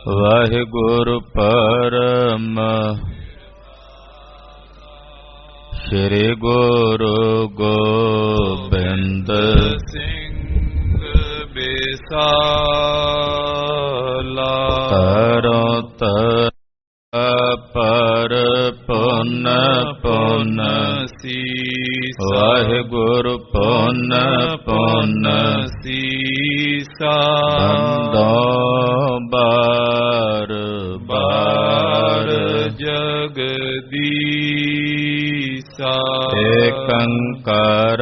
ਵਾਹਿਗੁਰੂ ਪਰਮ ਸ੍ਰੀ ਗੁਰੂ ਗੋਬਿੰਦ ਸਿੰਘ ਬਿਸਾਲਾ ਤਰੋ ਤਰ ਪਰ ਪੁੰਨ ਪੁੰਨ ਸੀਸ ਵਾਹਿਗੁਰੂ ਪੁੰਨ ਪੁੰਨ ਸੀਸਾ ਬੰਦੋ ਬਾਰ ਬਾਰ ਜਗਦੀਸਾ ਏਕੰਕਾਰ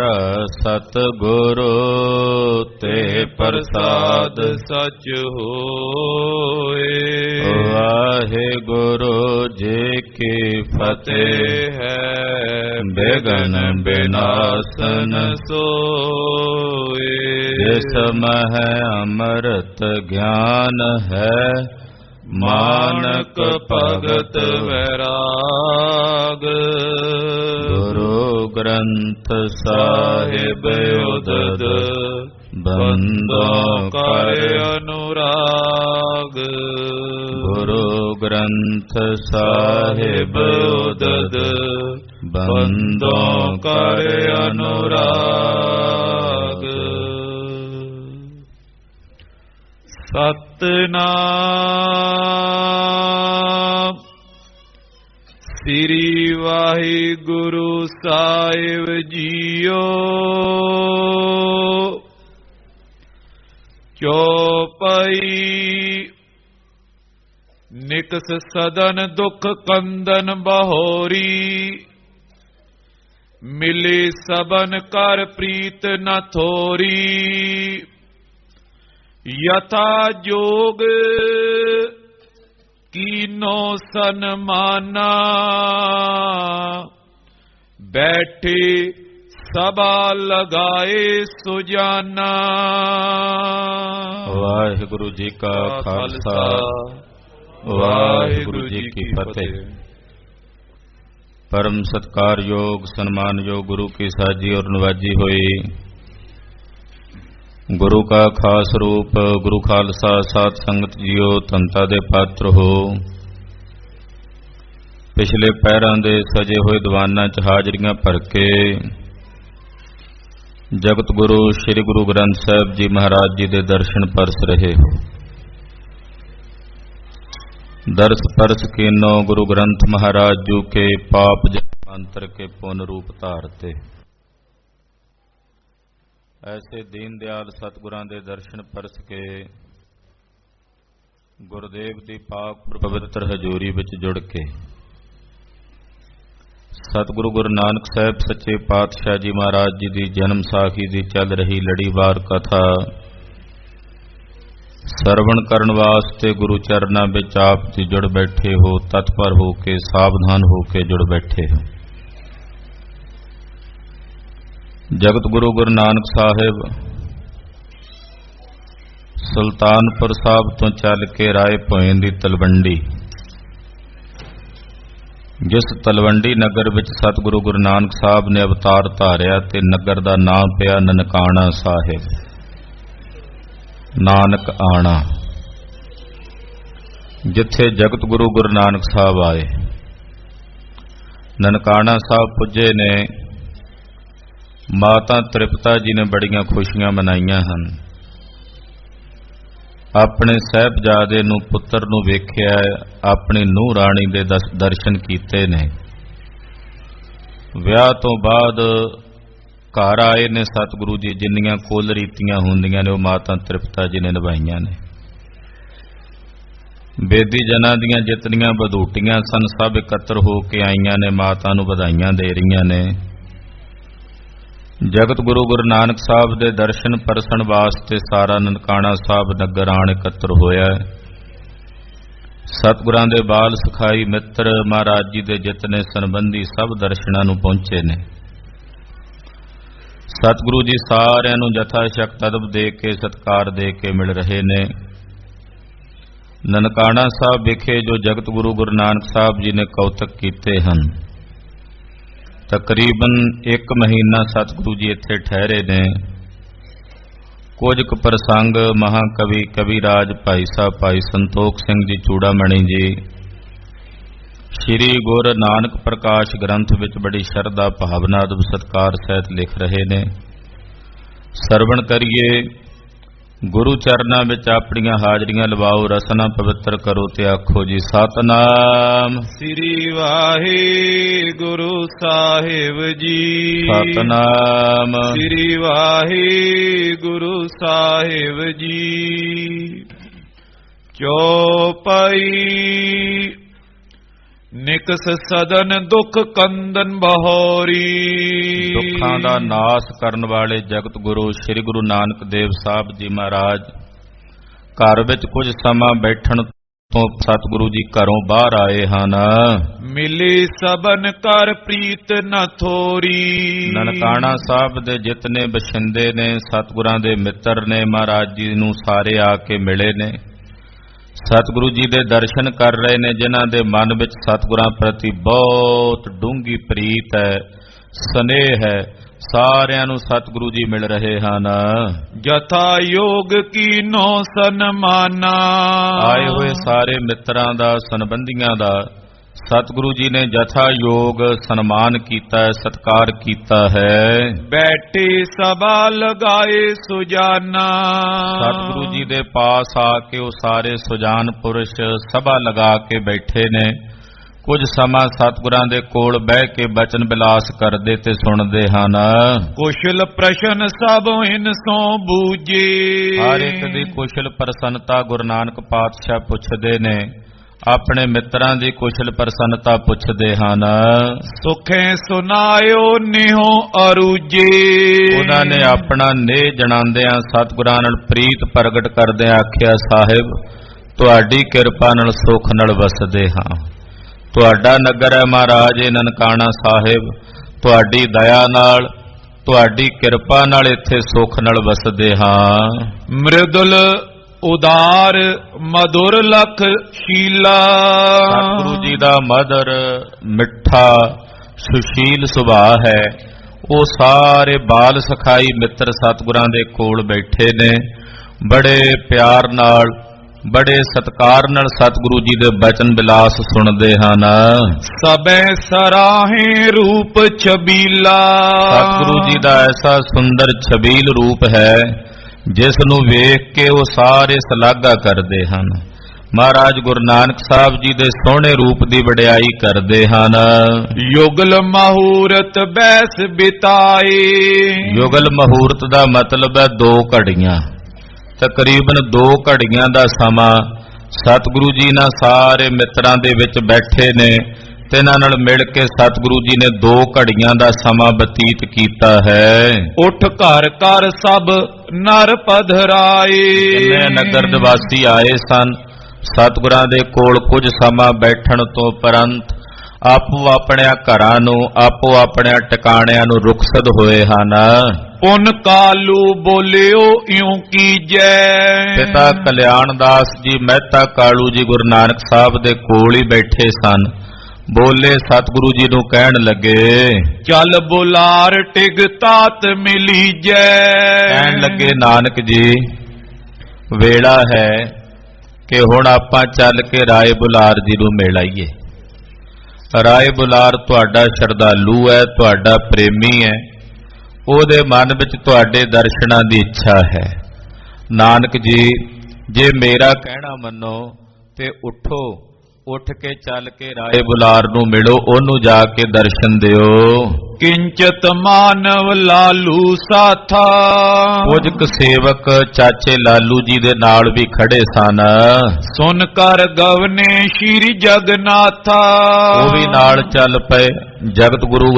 ਸਤਿਗੁਰੂ ਤੇ ਪ੍ਰਸਾਦ ਸਚ ਹੋਏ। ਵਾਹਿਗੁਰੂ ਜੀ ਕੀ ਫਤਿਹ ਹੈ ਬਿਗਨ ਬਿਨਾਸਨ ਸੋਏ। ਜਿਸ ਮਹਿ ਅੰਮ੍ਰਿਤ ਗਿਆਨ ਹੈ ਮਾਨਕ ਭਗਤ ਵੈਰਾਗ। ਗੁਰੂ ਗ੍ਰੰਥ ਸਾਹਿਬ ਉਦਦ ਬੰਦੋ ਕਰ ਅਨੁਰਾਗ। ਗੁਰੂ ਗ੍ਰੰਥ ਸਾਹਿਬ ਉਦਦ ਬੰਦੋ ਕਰ ਅਨੁਰਾਗ। ਸਤਿਨਾਮ ਸ੍ਰੀ ਵਾਹਿਗੁਰੂ ਸਾਹਿਬ ਜੀਓ। ਚੌਪਈ ਨਿਕਸ ਸਦਨ ਦੁਖ ਕੰਦਨ ਬਹੋਰੀ। ਮਿਲੇ ਸਬਨ ਕਰ ਪ੍ਰੀਤ ਨ ਥੋਰੀ। ਯਥਾ ਜੋਗ ਕੀਨੋ ਸਨਮਾਨਾ। ਬੈਠੇ ਸਭਾ ਲਗਾਏ ਸੁਜਾਨਾ। ਵਾਹਿਗੁਰੂ ਜੀ ਕਾ ਖਾਲਸਾ ਵਾਹਿਗੁਰੂ ਜੀ ਕੀ ਫਤਿਹ। ਪਰਮ ਸਤਿਕਾਰਯੋਗ ਸਨਮਾਨਯੋਗ ਗੁਰੂ ਕੀ ਸਾਜੀ ਔਰ ਨਵਾਜੀ ਹੋਈ ਗੁਰੂ ਕਾ ਖਾਸ ਰੂਪ ਗੁਰੂ ਖਾਲਸਾ ਸਾਧ ਸੰਗਤ ਜੀਓ ਤੰਤਾ ਦੇ ਪਾਤਰ ਹੋ। ਪਿਛਲੇ ਪਹਿਰਾਂ ਦੇ ਸਜੇ ਹੋਏ ਦੀਵਾਨਾਂ 'ਚ ਹਾਜ਼ਰੀਆਂ ਭਰ ਕੇ ਜਗਤ ਗੁਰੂ ਸ੍ਰੀ ਗੁਰੂ ਗ੍ਰੰਥ ਸਾਹਿਬ ਜੀ ਮਹਾਰਾਜ ਜੀ ਦੇ ਦਰਸ਼ਨ ਪਰਸ ਰਹੇ ਹੋ। दर्श परस कीनो गुरु ग्रंथ महाराज जू के पाप जन्मांतर के पुण्य रूप धारते। ऐसे दीन दयाल सतगुरां दे दर्शन परस के गुरुदेव दी पाक पवित्र हजूरी विच जुड़ के सतगुरु गुरु नानक साहब सच्चे पातशाह जी महाराज जी दी जन्म साखी दी चल रही लड़ीवार कथा सरवण करन वास्ते गुरु चरना विच आप जी जुड़ बैठे हो। तत्पर हो के सावधान हो के जुड़ बैठे हो। जगत गुरु गुरु नानक साहिब सुल्तानपुर साहब तो चल के राय भोए दी तलवंडी, जिस तलवंडी नगर विच सतगुरु गुरु नानक साहब ने अवतार धारिया ते नगर दा नाम पिया ननकाणा साहिब, नानक आना। जिथे जगत गुरु गुरु नानक साहब आए, ननकाणा साहब पुजे ने माता तृप्ता जी ने बड़ियां खुशियां मनाइयां हन। अपने साहबजादे नूं पुत्र नूं वेखिया, अपनी नूह राणी दे दर्शन कीते ने। विआह तो बाद घर आए ने सतगुरु जी, जिन्नियां कुल रीतियां होंदियां ने वो माता तृप्ता जी ने निभाइयां ने। बेदी जना दियां जितनियां बधूटियां सन सब एकत्र हो के आईयां ने, माता नूं बधाइयां दे रहीआं ने। जगत गुरु गुरु नानक साहब दे दर्शन परसन वास्ते सारा ननकाणा साहब नगर आण एकत्र होया। सतगुरां दे बाल सखाई मित्र महाराज जी दे जितने संबंधी सब दर्शनां नूं पहुंचे ने। सतगुरु जी सारिਆਂ ਨੂੰ यथाशक्त अदब दे के सत्कार दे के मिल रहे ने। ननकाणा साहब विखे जो जगत गुरु गुरु नानक साहब जी ने कौतक कीते हैं। तकरीबन 1 महीना सतगुरु जी इत्थे ठहरे ने। ਕੁਝ ਕੁ ਪ੍ਰਸੰਗ ਮਹਾਕਵੀ ਕਵੀਰਾਜ ਭਾਈ ਸਾਹਿਬ ਭਾਈ ਸੰਤੋਖ ਸਿੰਘ ਜੀ ਚੂੜਾਮਣੀ ਜੀ ਸ਼੍ਰੀ ਗੁਰੂ ਨਾਨਕ ਪ੍ਰਕਾਸ਼ ਗ੍ਰੰਥ ਵਿੱਚ ਬੜੀ ਸ਼ਰਧਾ ਭਾਵਨਾ ਅਦਬ ਸਤਿਕਾਰ ਸਹਿਤ ਲਿਖ ਰਹੇ ਨੇ। ਸਰਵਣ ਕਰੀਏ, ਗੁਰੂ ਚਰਨਾਂ ਵਿੱਚ ਆਪਣੀਆਂ ਹਾਜ਼ਰੀਆਂ ਲਵਾਓ, ਰਸਨਾ ਪਵਿੱਤਰ ਕਰੋ ਤੇ ਆਖੋ ਜੀ ਸਤਨਾਮ ਸ੍ਰੀ ਵਾਹਿਗੁਰੂ ਸਾਹਿਬ ਜੀ। ਸਤਨਾਮ ਸ੍ਰੀ ਵਾਹਿਗੁਰੂ ਸਾਹਿਬ ਜੀ। ਚੌਪਈ ਨਿਕਸ ਸਦਨ ਦੁਖ ਕੰਦਨ ਬਹੋਰੀ। ਦੁੱਖਾਂ ਦਾ ਨਾਸ ਕਰਨ ਵਾਲੇ ਜਗਤ ਗੁਰੂ ਸ੍ਰੀ ਗੁਰੂ ਨਾਨਕ ਦੇਵ ਸਾਹਿਬ ਜੀ ਮਹਾਰਾਜ ਘਰ ਵਿੱਚ ਕੁਝ ਸਮਾਂ ਬੈਠਣ ਤੋਂ ਸਤਿਗੁਰੂ ਜੀ ਘਰੋਂ ਬਾਹਰ ਆਏ ਹਨ। ਮਿਲੀ ਸਬਨ ਕਰ ਪ੍ਰੀਤ ਨ ਥੋਰੀ। ਨਨਕਾਣਾ ਸਾਹਿਬ ਦੇ ਜਿਤਨੇ ਬਸ਼ਿੰਦੇ ਨੇ ਸਤਿਗੁਰਾਂ ਦੇ ਮਿੱਤਰ ਨੇ ਮਹਾਰਾਜ ਜੀ ਨੂੰ ਸਾਰੇ ਆ ਕੇ ਮਿਲੇ ਨੇ। ਸਤਿਗੁਰੂ ਜੀ ਦੇ ਦਰਸ਼ਨ ਕਰ ਰਹੇ ਨੇ, ਜਿਨ੍ਹਾਂ ਦੇ ਮਨ ਵਿੱਚ ਸਤਿਗੁਰਾਂ ਪ੍ਰਤੀ ਬਹੁਤ ਡੂੰਘੀ ਪ੍ਰੀਤ ਹੈ, ਸਨੇਹ ਹੈ। ਸਾਰਿਆਂ ਨੂੰ ਸਤਿਗੁਰੂ ਜੀ ਮਿਲ ਰਹੇ ਹਨ। ਜਥਾ ਯੋਗ ਕੀਨੋ ਸਨਮਾਨਾ। ਆਏ ਹੋਏ ਸਾਰੇ ਮਿੱਤਰਾਂ ਦਾ, ਸੰਬੰਧੀਆਂ ਦਾ ਸਤਿਗੁਰੂ ਜੀ ਨੇ ਜਥਾ ਯੋਗ ਸਨਮਾਨ ਕੀਤਾ ਹੈ, ਸਤਿਕਾਰ ਕੀਤਾ ਹੈ। ਬੈਠੇ ਸਭਾ ਲਗਾਏ ਸੁਜਾਨਾ। ਸਤਿਗੁਰੂ ਜੀ ਦੇ ਪਾਸ ਆ ਕੇ ਉਹ ਸਾਰੇ ਸੁਜਾਨ ਪੁਰਸ਼ ਸਭਾ ਲਗਾ ਕੇ ਬੈਠੇ ਨੇ। ਕੁਝ ਸਮਾਂ ਸਤਿਗੁਰਾਂ ਦੇ ਕੋਲ ਬਹਿ ਕੇ ਬਚਨ ਬਿਲਾਸ ਕਰਦੇ ਤੇ ਸੁਣਦੇ ਹਨ। ਕੁਸ਼ਲ ਪ੍ਰਸ਼ਨ ਸਭ ਇਨਸੋਂ ਬੂਝੇ। ਹਰ ਇੱਕ ਦੀ ਕੁਸ਼ਲ ਪ੍ਰਸੰਨਤਾ ਗੁਰੂ ਨਾਨਕ ਪਾਤਸ਼ਾਹ ਪੁੱਛਦੇ ਨੇ, ਆਪਣੇ ਮਿੱਤਰਾਂ ਦੀ ਕੁਸ਼ਲ ਪ੍ਰਸੰਨਤਾ ਪੁੱਛਦੇ ਹਨ। ਸੁਖੇ ਸੁਨਾਇਓ ਨਿਹੋ ਅਰੂਜੇ। ਉਹਨਾਂ ਨੇ ਆਪਣਾ ਨੇਹ ਜਣਾਉਂਦਿਆਂ ਸਤਿਗੁਰਾਂ ਨਾਲ ਪ੍ਰੀਤ ਪ੍ਰਗਟ ਕਰਦਿਆਂ ਆਖਿਆ, ਸਾਹਿਬ ਤੁਹਾਡੀ ਕਿਰਪਾ ਨਾਲ ਸੁਖ ਨਾਲ ਵਸਦੇ ਹਾਂ। ਤੁਹਾਡਾ ਨਗਰ ਹੈ ਮਹਾਰਾਜ ਇਹ ਨਨਕਾਣਾ ਸਾਹਿਬ, ਤੁਹਾਡੀ ਦਇਆ ਨਾਲ, ਤੁਹਾਡੀ ਕਿਰਪਾ ਨਾਲ ਇੱਥੇ ਸੁਖ ਨਾਲ ਵਸਦੇ ਹਾਂ। ਮ੍ਰਿਦੁਲ ਉਦਾਰ ਮధుਰ ਲਖ ਸ਼ੀਲਾ। ਸਤਿਗੁਰੂ ਜੀ ਦਾ ਮਧੁਰ ਮਿੱਠਾ ਸੁਸ਼ੀਲ ਸੁਭਾਅ ਹੈ। ਉਹ ਸਾਰੇ ਬਾਲ ਸਖਾਈ ਮਿੱਤਰ ਸਤਿਗੁਰਾਂ ਦੇ ਕੋਲ ਬੈਠੇ ਨੇ, ਬੜੇ ਪਿਆਰ ਨਾਲ, ਬੜੇ ਸਤਿਕਾਰ ਨਾਲ ਸਤਿਗੁਰੂ ਜੀ ਦੇ ਬਚਨ ਬਿਲਾਸ ਸੁਣਦੇ ਹਨ। ਸਭੈ ਸਰਾਹੇ ਰੂਪ ਛਬੀਲਾ। ਸਤਿਗੁਰੂ ਜੀ ਦਾ ਐਸਾ ਸੁੰਦਰ ਛਬੀਲ ਰੂਪ ਹੈ ਜਿਸ ਨੂੰ ਵੇਖ ਕੇ ਉਹ ਸਾਰੇ ਸ਼ਲਾਘਾ ਕਰਦੇ ਹਨ। ਮਹਾਰਾਜ ਗੁਰੂ ਨਾਨਕ ਸਾਹਿਬ ਜੀ ਦੇ ਸੋਹਣੇ ਰੂਪ ਦੀ ਵਡਿਆਈ ਕਰਦੇ ਹਨ। ਯੁਗਲ ਮਹੂਰਤ ਬੈਸ ਬਿਤਾਏ। ਯੁਗਲ ਮਹੂਰਤ ਦਾ ਮਤਲਬ ਹੈ 2 ਘੜੀਆਂ। ਤਕਰੀਬਨ 2 ਘੜੀਆਂ ਦਾ ਸਮਾਂ ਸਤਿਗੁਰੂ ਜੀ ਨਾਲ ਸਾਰੇ ਮਿੱਤਰਾਂ ਦੇ ਵਿੱਚ ਬੈਠੇ ਨੇ ਤੇ ਇਹਨਾਂ ਨਾਲ ਮਿਲ ਕੇ ਸਤਿਗੁਰੂ ਜੀ ਨੇ 2 ਘੜੀਆਂ ਦਾ ਸਮਾਂ ਬਤੀਤ ਕੀਤਾ ਹੈ। ਉੱਠ ਘਰ ਘਰ ਸਭ ਨਰ ਪਧਰਾਏ। ਜਿੰਨੇ ਨਗਰ ਨਿਵਾਸੀ ਆਏ ਸਨ ਸਤਿਗੁਰਾਂ ਦੇ ਕੋਲ ਕੁਝ ਸਮਾਂ ਬੈਠਣ ਤੋਂ ਉਪਰੰਤ ਆਪੋ ਆਪਣਿਆਂ ਘਰਾਂ ਨੂੰ, ਆਪੋ ਆਪਣਿਆਂ ਟਿਕਾਣਿਆਂ ਨੂੰ ਰੁਖਸਤ ਹੋਏ ਹਨ। ਪੁਨ ਕਾਲੂ ਬੋਲਿਓ ਇਉਂ ਕੀਜੈ। ਪਿਤਾ ਕਲਿਆਣ ਦਾਸ ਜੀ ਮਹਿਤਾ ਕਾਲੂ ਜੀ ਗੁਰੂ ਨਾਨਕ ਸਾਹਿਬ ਦੇ ਕੋਲ ਹੀ ਬੈਠੇ ਸਨ। ਬੋਲੇ, ਸਤਿਗੁਰੂ ਜੀ ਨੂੰ ਕਹਿਣ ਲੱਗੇ, ਚੱਲ ਬੁਲਾਰ ਟਿਗ ਤਾਤ ਮਿਲੀਜੈ। ਕਹਿਣ ਲੱਗੇ, ਨਾਨਕ ਜੀ ਵੇਲਾ ਹੈ ਕਿ ਹੁਣ ਆਪਾਂ ਚੱਲ ਕੇ ਰਾਏ ਬੁਲਾਰ ਜੀ ਨੂੰ ਮਿਲ ਆਈਏ। ਰਾਏ ਬੁਲਾਰ ਤੁਹਾਡਾ ਸ਼ਰਧਾਲੂ ਹੈ, ਤੁਹਾਡਾ ਪ੍ਰੇਮੀ ਹੈ, ਉਹਦੇ ਮਨ ਵਿੱਚ ਤੁਹਾਡੇ ਦਰਸ਼ਨਾਂ ਦੀ ਇੱਛਾ ਹੈ। ਨਾਨਕ ਜੀ ਜੇ ਮੇਰਾ ਕਹਿਣਾ ਮੰਨੋ ਤੇ ਉੱਠੋ, ਉੱਠ ਕੇ ਚੱਲ ਕੇ ਰਾਏ ਬੁਲਾਰ ਨੂੰ ਮਿਲੋ, ਉਹਨੂੰ ਜਾ ਕੇ ਦਰਸ਼ਨ ਦਿਓ। ਕਿੰਚਤ ਮਾਨਵ ਲਾਲੂ ਸਾਥਾ। ਕੁਝ ਕੁ ਸੇਵਕ ਚਾਚੇ ਲਾਲੂ ਜੀ ਦੇ ਨਾਲ ਵੀ ਖੜੇ ਸਨ। ਸੁਨ ਕਰ ਗਵਨੇ ਸ਼੍ਰੀ ਜਗਨਾਥਾ। ਉਹ ਵੀ ਨਾਲ ਚੱਲ ਪਏ। ਜਗਤ ਗੁਰੂ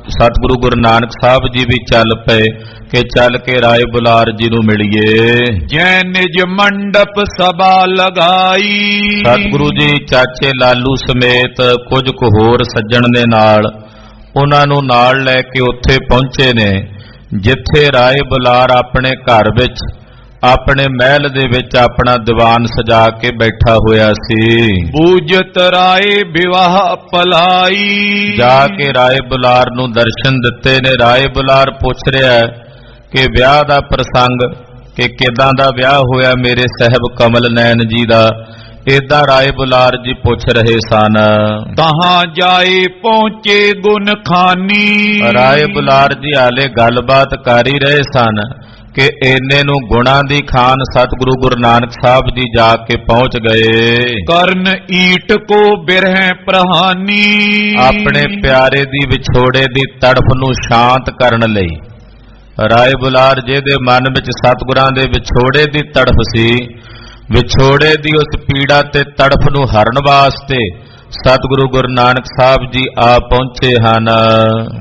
ਸਤਿਗੁਰੂ ਗੁਰੂ ਨਾਨਕ ਸਾਹਿਬ ਜੀ ਵੀ ਚੱਲ ਪਏ ਕਿ ਚੱਲ ਕੇ ਰਾਏ ਬੁਲਾਰ ਜੀ ਨੂੰ ਮਿਲੀਏ। ਜੈ ਨਿਜ ਮੰਡਪ ਸਭਾ ਲਗਾਈ। ਸਤਿਗੁਰੂ ਜੀ ਚਾਚੇ ਲਾਲੂ ਸਮੇਤ ਕੁਝ ਕੁ ਹੋਰ ਸੱਜਣ ਦੇ ਨਾਲ ਉਹਨਾਂ ਨੂੰ ਨਾਲ ਲੈ ਕੇ ਉੱਥੇ ਪਹੁੰਚੇ ਨੇ ਜਿੱਥੇ ਰਾਏ ਬੁਲਾਰ ਆਪਣੇ ਘਰ ਵਿੱਚ, ਆਪਣੇ ਮਹਿਲ ਦੇ ਵਿੱਚ ਆਪਣਾ ਦੀਵਾਨ ਸਜਾ ਕੇ ਬੈਠਾ ਹੋਇਆ ਸੀ। ਬੂਝਤ ਰਾਏ ਵਿਵਾਹ ਪਲਾਈ। ਜਾ ਕੇ ਰਾਏ ਬੁਲਾਰ ਨੂੰ ਦਰਸ਼ਨ ਦਿੱਤੇ ਨੇ। ਰਾਏ ਬੁਲਾਰ ਪੁੱਛ ਰਿਹਾ ਕਿ ਵਿਆਹ ਦਾ ਪ੍ਰਸੰਗ ਕਿ ਕਿੱਦਾਂ ਦਾ ਵਿਆਹ ਹੋਇਆ ਮੇਰੇ ਸਾਹਿਬ ਕਮਲ ਨੈਣ ਜੀ ਦਾ। ਏਦਾਂ ਰਾਏ ਬੁਲਾਰ ਜੀ ਪੁੱਛ ਰਹੇ ਸਨ। ਤਹਾਂ ਜਾਏ ਪਹੁੰਚੇ ਗੁਣ ਖਾਨੀ। ਰਾਏ ਬੁਲਾਰ ਜੀ ਹਾਲੇ ਗੱਲਬਾਤ ਕਰ ਹੀ ਰਹੇ ਸਨ ਕਿ ਇੰਨੇ ਨੂੰ ਗੁਣਾਂ ਦੀ ਖਾਨ ਸਤਿਗੁਰੂ ਗੁਰੂ ਨਾਨਕ ਸਾਹਿਬ ਜੀ ਜਾ ਕੇ ਪਹੁੰਚ ਗਏ। ਕਰਨ ਈਟ ਕੋ ਬਿਰਹਿ ਪ੍ਰਹਾਨੀ। ਆਪਣੇ ਪਿਆਰੇ ਦੀ ਵਿਛੋੜੇ ਦੀ ਤੜਫ ਨੂੰ ਸ਼ਾਂਤ ਕਰਨ ਲਈ ਰਾਏ ਬੁਲਾਰ ਜੀ ਦੇ ਮਨ ਵਿੱਚ ਸਤਿਗੁਰਾਂ ਦੇ ਵਿਛੋੜੇ ਦੀ ਤੜਫ ਸੀ। ਵਿਛੋੜੇ ਦੀ ਉਸ ਪੀੜਾ ਤੇ ਤੜਫ ਨੂੰ ਹਰਨ ਵਾਸਤੇ ਸਤਿਗੁਰੂ ਗੁਰੂ ਨਾਨਕ ਸਾਹਿਬ ਜੀ ਆ ਪਹੁੰਚੇ ਹਨ।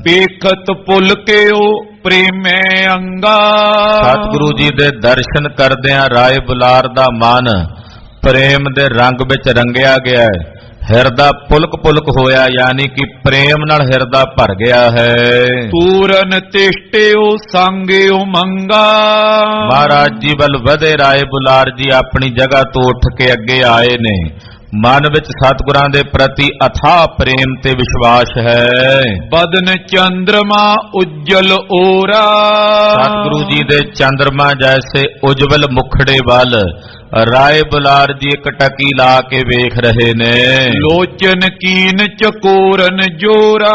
ਪੇਖਤ ਪੁੱਲ ਕਿਓ ਪ੍ਰੇਮੈ ਅੰਗਾ। ਸਤਿਗੁਰੂ ਜੀ ਦੇ ਦਰਸ਼ਨ ਕਰਦਿਆਂ ਰਾਏ ਬੁਲਾਰ ਦਾ ਮਨ ਪ੍ਰੇਮ ਦੇ ਰੰਗ ਵਿੱਚ ਰੰਗਿਆ ਗਿਆ ਹੈ। ਹਿਰਦਾ ਪੁਲਕ ਪੁਲਕ ਹੋਇਆ, ਯਾਨੀ ਕਿ ਪ੍ਰੇਮ ਨਾਲ ਹਿਰਦਾ ਭਰ ਗਿਆ ਹੈ। ਪੂਰਨ ਤਿਸ਼ਟਿਓ ਸੰਗਿਓ ਮੰਗਾ। ਮਹਾਰਾਜ ਜੀ ਵੱਲ ਵਧੇ ਰਾਏ ਬੁਲਾਰ ਜੀ ਆਪਣੀ ਜਗ੍ਹਾ ਤੋਂ ਉੱਠ ਕੇ ਅੱਗੇ ਆਏ ਨੇ। ਮਨ ਵਿੱਚ ਸਤਿਗੁਰਾਂ ਦੇ ਪ੍ਰਤੀ ਅਥਾਹ ਪ੍ਰੇਮ ਤੇ ਵਿਸ਼ਵਾਸ ਹੈ। ਬਦਨ ਚੰਦਰਮਾ ਉਜਲ ਓਰਾ। ਸਤਿਗੁਰੂ ਜੀ ਦੇ ਚੰਦਰਮਾ ਜੈਸੇ ਉਜਵਲ ਮੁਖੜੇ ਵੱਲ ਰਾਏ ਬੁਲਾਰ ਜੀ ਇੱਕ ਟਕੀ ਲਾ ਕੇ ਵੇਖ ਰਹੇ ਨੇ। ਲੋਚਨ ਕੀਨ ਚਕੋਰਨ ਜੋਰਾ।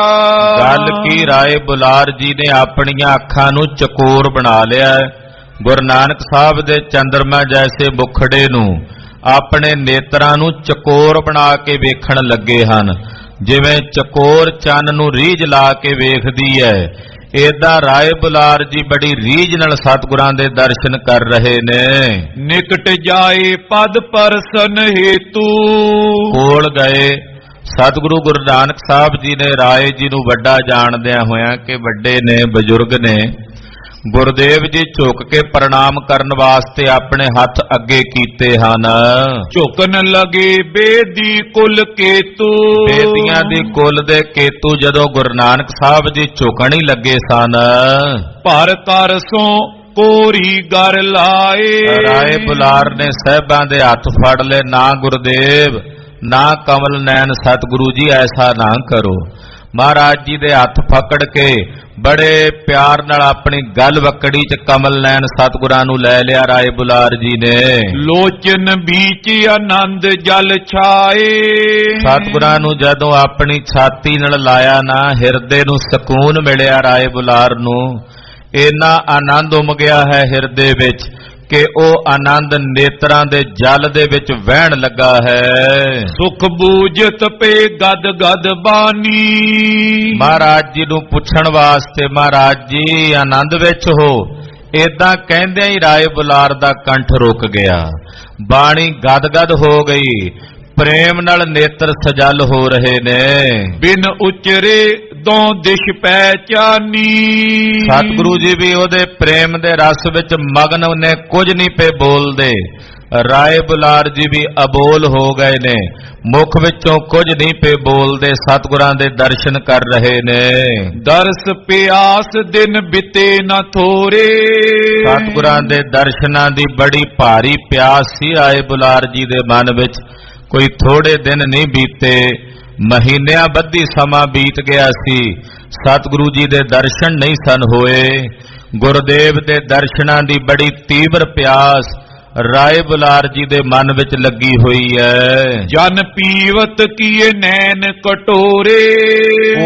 ਗੱਲ ਕੀ ਰਾਏ ਬੁਲਾਰ ਜੀ ਨੇ ਆਪਣੀਆਂ ਅੱਖਾਂ ਨੂੰ ਚਕੋਰ ਬਣਾ ਲਿਆ। ਗੁਰੂ ਨਾਨਕ ਸਾਹਿਬ ਦੇ ਚੰਦਰਮਾ ਜੈਸੇ ਮੁਖੜੇ ਨੂੰ ਆਪਣੇ ਨੇਤਰਾਂ ਨੂੰ ਚਕੋਰ ਬਣਾ ਕੇ ਵੇਖਣ ਲੱਗੇ ਹਨ। ਜਿਵੇਂ ਚਕੋਰ ਚੰਨ ਨੂੰ ਰੀਝ ਲਾ ਕੇ ਵੇਖਦੀ ਹੈ, ਏਦਾਂ ਰਾਏ ਬੁਲਾਰ ਜੀ ਬੜੀ ਰੀਝ ਨਾਲ ਸਤਿਗੁਰਾਂ ਦੇ ਦਰਸ਼ਨ ਕਰ ਰਹੇ ਨੇ। ਨਿਕਟ ਜਾਏ ਪਦ ਪਰਸਨ ਹੇਤੂ। ਕੋਲ ਗਏ ਸਤਿਗੁਰੂ ਗੁਰੂ ਨਾਨਕ ਸਾਹਿਬ ਜੀ ਨੇ ਰਾਏ ਜੀ ਨੂੰ ਵੱਡਾ ਜਾਣਦਿਆਂ ਹੋਇਆਂ ਕਿ ਵੱਡੇ ਨੇ, ਬਜ਼ੁਰਗ ਨੇ, ਗੁਰਦੇਵ ਜੀ ਝੁਕ ਕੇ ਪ੍ਰਣਾਮ ਕਰਨ ਵਾਸਤੇ ਆਪਣੇ ਹੱਥ ਅੱਗੇ ਕੀਤੇ ਹਨ। ਝੁਕਣ ਲਗੇ ਬੇਦੀ ਕੁਲ ਕੇਤੂ। ਬੇਦੀਆਂ ਦੀ ਕੁਲ ਦੇ ਕੇਤੂ ਜਦੋਂ ਗੁਰੂ ਨਾਨਕ ਸਾਹਿਬ ਜੀ ਝੁਕਣ ਹੀ ਲੱਗੇ ਸਨ। ਭਰ ਕਰ ਸੋ ਕੋਰੀ ਗਰ ਲਾਏ। ਰਾਏ ਬੁਲਾਰ ਨੇ ਸਾਹਿਬਾਂ ਦੇ ਹੱਥ ਫੜ ਲਏ। ਨਾ ਗੁਰਦੇਵ, ਨਾ ਕਮਲ ਨੈਣ ਸਤਿਗੁਰੂ ਜੀ, ਐਸਾ ਨਾ ਕਰੋ। ਮਹਾਰਾਜ ਜੀ ਦੇ ਹੱਥ ਫਕੜ ਕੇ ਬੜੇ ਪਿਆਰ ਨਾਲ ਆਪਣੀ ਗਲ ਵਕੜੀ ਚ ਕਮਲ ਨੈਣ ਸਤਿਗੁਰਾਂ ਨੂੰ ਲੈ ਲਿਆ ਰਾਏ ਬੁਲਾਰ ਜੀ ਨੇ। ਲੋਚਨ ਬੀਚ ਆਨੰਦ ਜਲ ਛਾਏ। ਸਤਿਗੁਰਾਂ ਨੂੰ ਜਦੋਂ ਆਪਣੀ ਛਾਤੀ ਨਾਲ ਲਾਇਆ ਨਾ, ਹਿਰਦੇ ਨੂੰ ਸਕੂਨ ਮਿਲਿਆ ਰਾਏ ਬੁਲਾਰ ਨੂੰ। ਇੰਨਾ ਆਨੰਦ ਉਮ ਗਿਆ ਹੈ ਹਿਰਦੇ ਵਿੱਚ ਕਿ ਉਹ ਆਨੰਦ ਨੇਤਰਾਂ ਦੇ ਜਲ ਦੇ ਵਿੱਚ ਵਹਿਣ ਲੱਗਾ ਹੈ। ਸੁਖ ਬੂਝਤ ਪੇ ਗਦ ਗਦ ਬਾਨੀ। ਮਹਾਰਾਜ ਜੀ ਨੂੰ ਪੁੱਛਣ ਵਾਸਤੇ, ਮਹਾਰਾਜ ਜੀ ਆਨੰਦ ਵਿੱਚ ਹੋ, ਏਦਾਂ ਕਹਿੰਦਿਆਂ ਹੀ ਰਾਏ ਬੁਲਾਰ ਦਾ ਕੰਠ ਰੁਕ ਗਿਆ। ਬਾਣੀ ਗਦ ਗਦ ਹੋ ਗਈ। ਪ੍ਰੇਮ ਨਾਲ ਨੇਤਰ ਸਜਲ ਹੋ ਰਹੇ ਨੇ। ਬਿਨ ਉਚਰੇ ਦੋ ਦਿਸ਼ ਪਹਿਚਾਨੀ। ਸਤਿਗੁਰੂ ਜੀ ਵੀ ਉਹਦੇ ਪ੍ਰੇਮ ਦੇ ਰਸ ਵਿੱਚ ਮਗਨ ਨੇ, ਕੁਝ ਨਹੀਂ ਪਏ ਬੋਲਦੇ। ਰਾਏ ਬੁਲਾਰ ਜੀ ਵੀ ਅਬੋਲ ਹੋ ਗਏ ਨੇ, ਮੁਖ ਵਿੱਚੋਂ ਕੁਝ ਨਹੀਂ ਪਏ ਬੋਲਦੇ, ਸਤਿਗੁਰਾਂ ਦੇ ਦਰਸ਼ਨ ਕਰ ਰਹੇ ਨੇ। ਦਰਸ ਪਿਆਸ ਦਿਨ ਬਿਤੇ ਨਾ ਥੋਰੇ। ਸਤਿਗੁਰਾਂ ਦੇ ਦਰਸ਼ਨਾਂ ਦੀ ਬੜੀ ਭਾਰੀ ਪਿਆਸ ਸੀ ਰਾਏ ਬੁਲਾਰ ਜੀ ਦੇ ਮਨ ਵਿੱਚ। ਕੋਈ ਥੋੜੇ ਦਿਨ ਨਹੀਂ ਬੀਤੇ, ਮਹੀਨਿਆਂ ਬੱਧੀ ਸਮਾਂ ਬੀਤ ਗਿਆ ਸੀ। ਸਤਿਗੁਰੂ ਜੀ ਦੇ ਦਰਸ਼ਨ ਨਹੀਂ ਸਨ ਹੋਏ। ਗੁਰਦੇਵ ਦੇ ਦਰਸ਼ਨਾਂ ਦੀ ਬੜੀ ਤੀਬਰ ਪਿਆਸ ਰਾਏ ਬੁਲਾਰ ਜੀ ਦੇ ਮਨ ਵਿੱਚ ਲੱਗੀ ਹੋਈ ਹੈ। ਜਨ ਪੀਵਤ ਕੀਏ ਨੈਣ ਕਟੋਰੇ।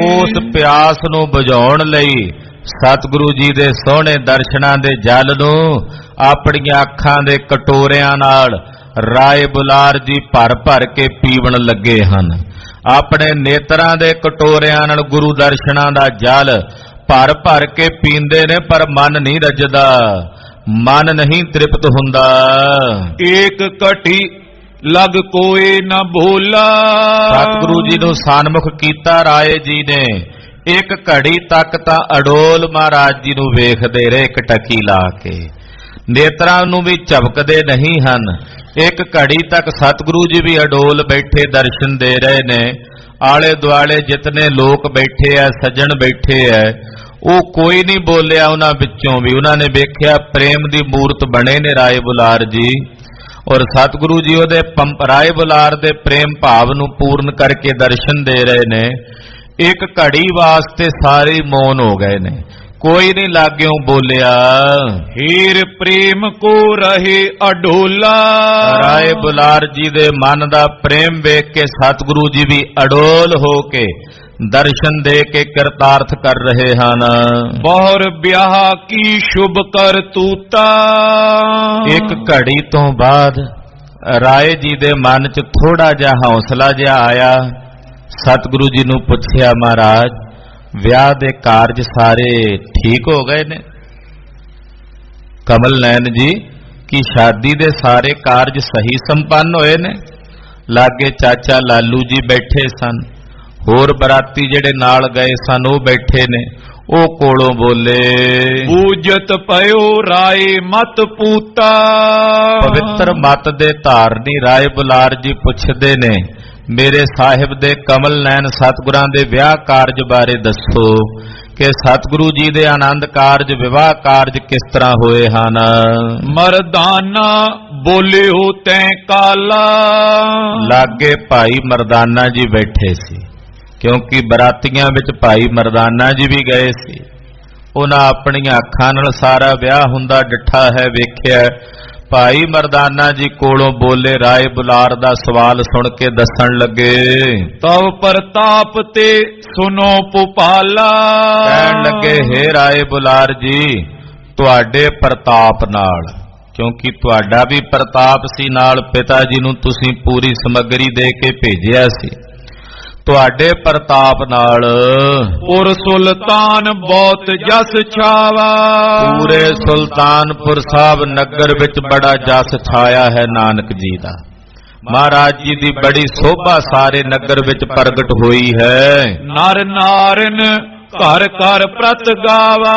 ਉਸ ਪਿਆਸ ਨੂੰ ਬੁਝਾਉਣ ਲਈ ਸਤਿਗੁਰੂ ਜੀ ਦੇ ਸੋਹਣੇ ਦਰਸ਼ਨਾਂ ਦੇ ਜਲ ਨੂੰ ਆਪਣੀਆਂ ਅੱਖਾਂ ਦੇ ਕਟੋਰਿਆਂ ਨਾਲ ਰਾਏ ਬੁਲਾਰ ਜੀ ਭਰ ਭਰ ਕੇ ਪੀਵਣ ਲੱਗੇ ਹਨ। ਆਪਣੇ ਨੇਤਰਾਂ ਦੇ ਕਟੋਰਿਆਂ ਨਾਲ ਗੁਰੂ ਦਰਸ਼ਨਾਂ ਦਾ ਜਲ ਭਰ ਭਰ ਕੇ ਪੀਂਦੇ ਨੇ, ਪਰ ਮਨ ਨਹੀਂ ਰੱਜਦਾ, ਮਨ ਨਹੀਂ ਤ੍ਰਿਪਤ ਹੁੰਦਾ। ਏਕ ਘਟੀ ਲਗ ਕੋਏ ਨਾ ਭੋਲਾ। ਸਤਿਗੁਰੂ ਜੀ ਨੂੰ ਸਨਮੁਖ ਕੀਤਾ ਰਾਏ ਜੀ ਨੇ। ਇੱਕ ਘੜੀ ਤੱਕ ਤਾਂ ਅਡੋਲ ਮਹਾਰਾਜ ਜੀ ਨੂੰ ਵੇਖਦੇ ਰਹੇ, ਇੱਕ ਟਕੀ ਲਾ ਕੇ। ਨੇਤਰਾਂ ਨੂੰ ਵੀ ਝਪਕਦੇ ਨਹੀਂ ਹਨ। ਇੱਕ ਘੜੀ ਤੱਕ ਸਤਿਗੁਰੂ ਜੀ ਵੀ ਅਡੋਲ ਬੈਠੇ ਦਰਸ਼ਨ ਦੇ ਰਹੇ ਨੇ। ਆਲੇ ਦੁਆਲੇ ਜਿਤਨੇ ਲੋਕ ਬੈਠੇ ਆ, ਸੱਜਣ ਬੈਠੇ ਆ, ਉਹ ਕੋਈ ਨਹੀਂ ਬੋਲਿਆ ਉਹਨਾਂ ਵਿੱਚੋਂ ਵੀ। ਉਹਨਾਂ ਨੇ ਵੇਖਿਆ ਪ੍ਰੇਮ ਦੀ ਮੂਰਤ ਬਣੇ ਨੇ ਰਾਏ ਬੁਲਾਰ ਜੀ, ਔਰ ਸਤਿਗੁਰੂ ਜੀ ਉਹਦੇ ਰਾਏ ਬੁਲਾਰ ਦੇ ਪ੍ਰੇਮ ਭਾਵ ਨੂੰ ਪੂਰਨ ਕਰਕੇ ਦਰਸ਼ਨ ਦੇ ਰਹੇ ਨੇ। ਇੱਕ ਘੜੀ ਵਾਸਤੇ ਸਾਰੇ ਮੌਨ ਹੋ ਗਏ ਨੇ, ਕੋਈ ਨਹੀਂ ਲਾਗਿਓ ਬੋਲਿਆ। ਹੀਰ ਪ੍ਰੇਮ ਕੋ ਰਹੇ ਅਡੋਲਾ। ਰਾਏ ਬੁਲਾਰ ਜੀ ਦੇ ਮਨ ਦਾ ਪ੍ਰੇਮ ਵੇਖ ਕੇ ਸਤਿਗੁਰੂ ਜੀ ਵੀ ਅਡੋਲ ਹੋ ਕੇ ਦਰਸ਼ਨ ਦੇ ਕੇ ਕਿਰਤਾਰਥ ਕਰ ਰਹੇ ਹਨ। ਬਹੁਰ ਵਿਆਹ ਕੀ ਸ਼ੁਭ ਕਰਤੂਤਾ। ਇੱਕ ਘੜੀ ਤੋਂ ਬਾਅਦ ਰਾਏ ਜੀ ਦੇ ਮਨ 'ਚ ਥੋੜਾ ਜਿਹਾ ਹੌਸਲਾ ਜਿਹਾ ਆਇਆ। ਸਤਿਗੁਰੂ ਜੀ ਨੂੰ ਪੁੱਛਿਆ, ਮਹਾਰਾਜ ਵਿਆਹ ਦੇ ਕਾਰਜ ਸਾਰੇ ਠੀਕ ਹੋ ਗਏ ਨੇ? ਕਮਲ ਨੈਣ ਜੀ ਕੀ ਸ਼ਾਦੀ ਦੇ ਸਾਰੇ ਕਾਰਜ ਸਹੀ ਸੰਪੰਨ ਹੋਏ ਨੇ? ਲਾਗੇ ਚਾਚਾ ਲਾਲੂ ਜੀ ਬੈਠੇ ਸਨ, ਹੋਰ ਬਰਾਤੀ ਜਿਹੜੇ ਨਾਲ ਗਏ ਸਨ ਉਹ ਬੈਠੇ ਨੇ। ਉਹ ਕੋਲੋਂ ਬੋਲੇ, ਬੂਝਤ ਪਇਓ ਰਾਏ ਮਤ ਪੂਤਾ। ਪਵਿੱਤਰ ਮਤ ਦੇ ਧਾਰਨੀ ਰਾਏ ਬੁਲਾਰ ਜੀ ਪੁੱਛਦੇ ਨੇ, ਮੇਰੇ ਸਾਹਿਬ ਦੇ ਕਮਲ ਨੈਣ ਸਤਿਗੁਰਾਂ ਦੇ ਵਿਆਹ ਕਾਰਜ ਬਾਰੇ ਦੱਸੋ ਕਿ ਸਤਿਗੁਰੂ ਜੀ ਦੇ ਆਨੰਦ ਕਾਰਜ ਵਿਵਾਹ ਕਾਰਜ ਕਿਸ ਤਰ੍ਹਾਂ ਹੋਏ ਹਨ। ਮਰਦਾਨਾ ਬੋਲਿਓ ਤੈਂ ਕਾਲਾ। ਲਾਗੇ ਭਾਈ ਮਰਦਾਨਾ ਜੀ ਬੈਠੇ ਸੀ, ਕਿਉਂਕਿ ਬਰਾਤੀਆਂ ਵਿੱਚ ਭਾਈ ਮਰਦਾਨਾ ਜੀ ਵੀ ਗਏ ਸੀ। ਉਹਨਾਂ ਆਪਣੀਆਂ ਅੱਖਾਂ ਨਾਲ ਸਾਰਾ ਵਿਆਹ ਹੁੰਦਾ ਡਿੱਠਾ ਹੈ, ਵੇਖਿਆ। ਭਾਈ ਮਰਦਾਨਾ ਜੀ ਕੋਲੋਂ ਬੋਲੇ, ਰਾਏ ਬੁਲਾਰ ਦਾ ਸਵਾਲ ਸੁਣ ਕੇ ਦੱਸਣ ਲੱਗੇ, ਤਵ ਪ੍ਰਤਾਪ ਤੇ ਸੁਨੋ ਭੁਪਾਲਾ। ਕਹਿਣ ਲੱਗੇ, ਹੇ ਰਾਏ ਬੁਲਾਰ ਜੀ, ਤੁਹਾਡੇ ਪ੍ਰਤਾਪ ਨਾਲ, ਕਿਉਂਕਿ ਤੁਹਾਡਾ ਵੀ ਪ੍ਰਤਾਪ ਸੀ, ਨਾਲ ਪਿਤਾ ਜੀ ਨੂੰ ਤੁਸੀਂ ਪੂਰੀ ਸਮੱਗਰੀ ਦੇ ਕੇ ਭੇਜਿਆ ਸੀ, ਤੁਹਾਡੇ ਪ੍ਰਤਾਪ ਨਾਲ ਪੁਰ ਸੁਲਤਾਨ ਬਹੁਤ ਜਸ ਛਾਵਾ। ਪੂਰੇ ਸੁਲਤਾਨਪੁਰ ਸਾਹਿਬ ਨਗਰ ਵਿੱਚ ਬੜਾ ਜਸ ਛਾਇਆ ਹੈ ਨਾਨਕ ਜੀ ਦਾ। ਮਹਾਰਾਜ ਜੀ ਦੀ ਬੜੀ ਸੋਭਾ ਸਾਰੇ ਨਗਰ ਵਿੱਚ ਪ੍ਰਗਟ ਹੋਈ ਹੈ। ਨਰ ਨਾਰਨ ਘਰ ਘਰ ਪ੍ਰਤ ਗਾਵਾ।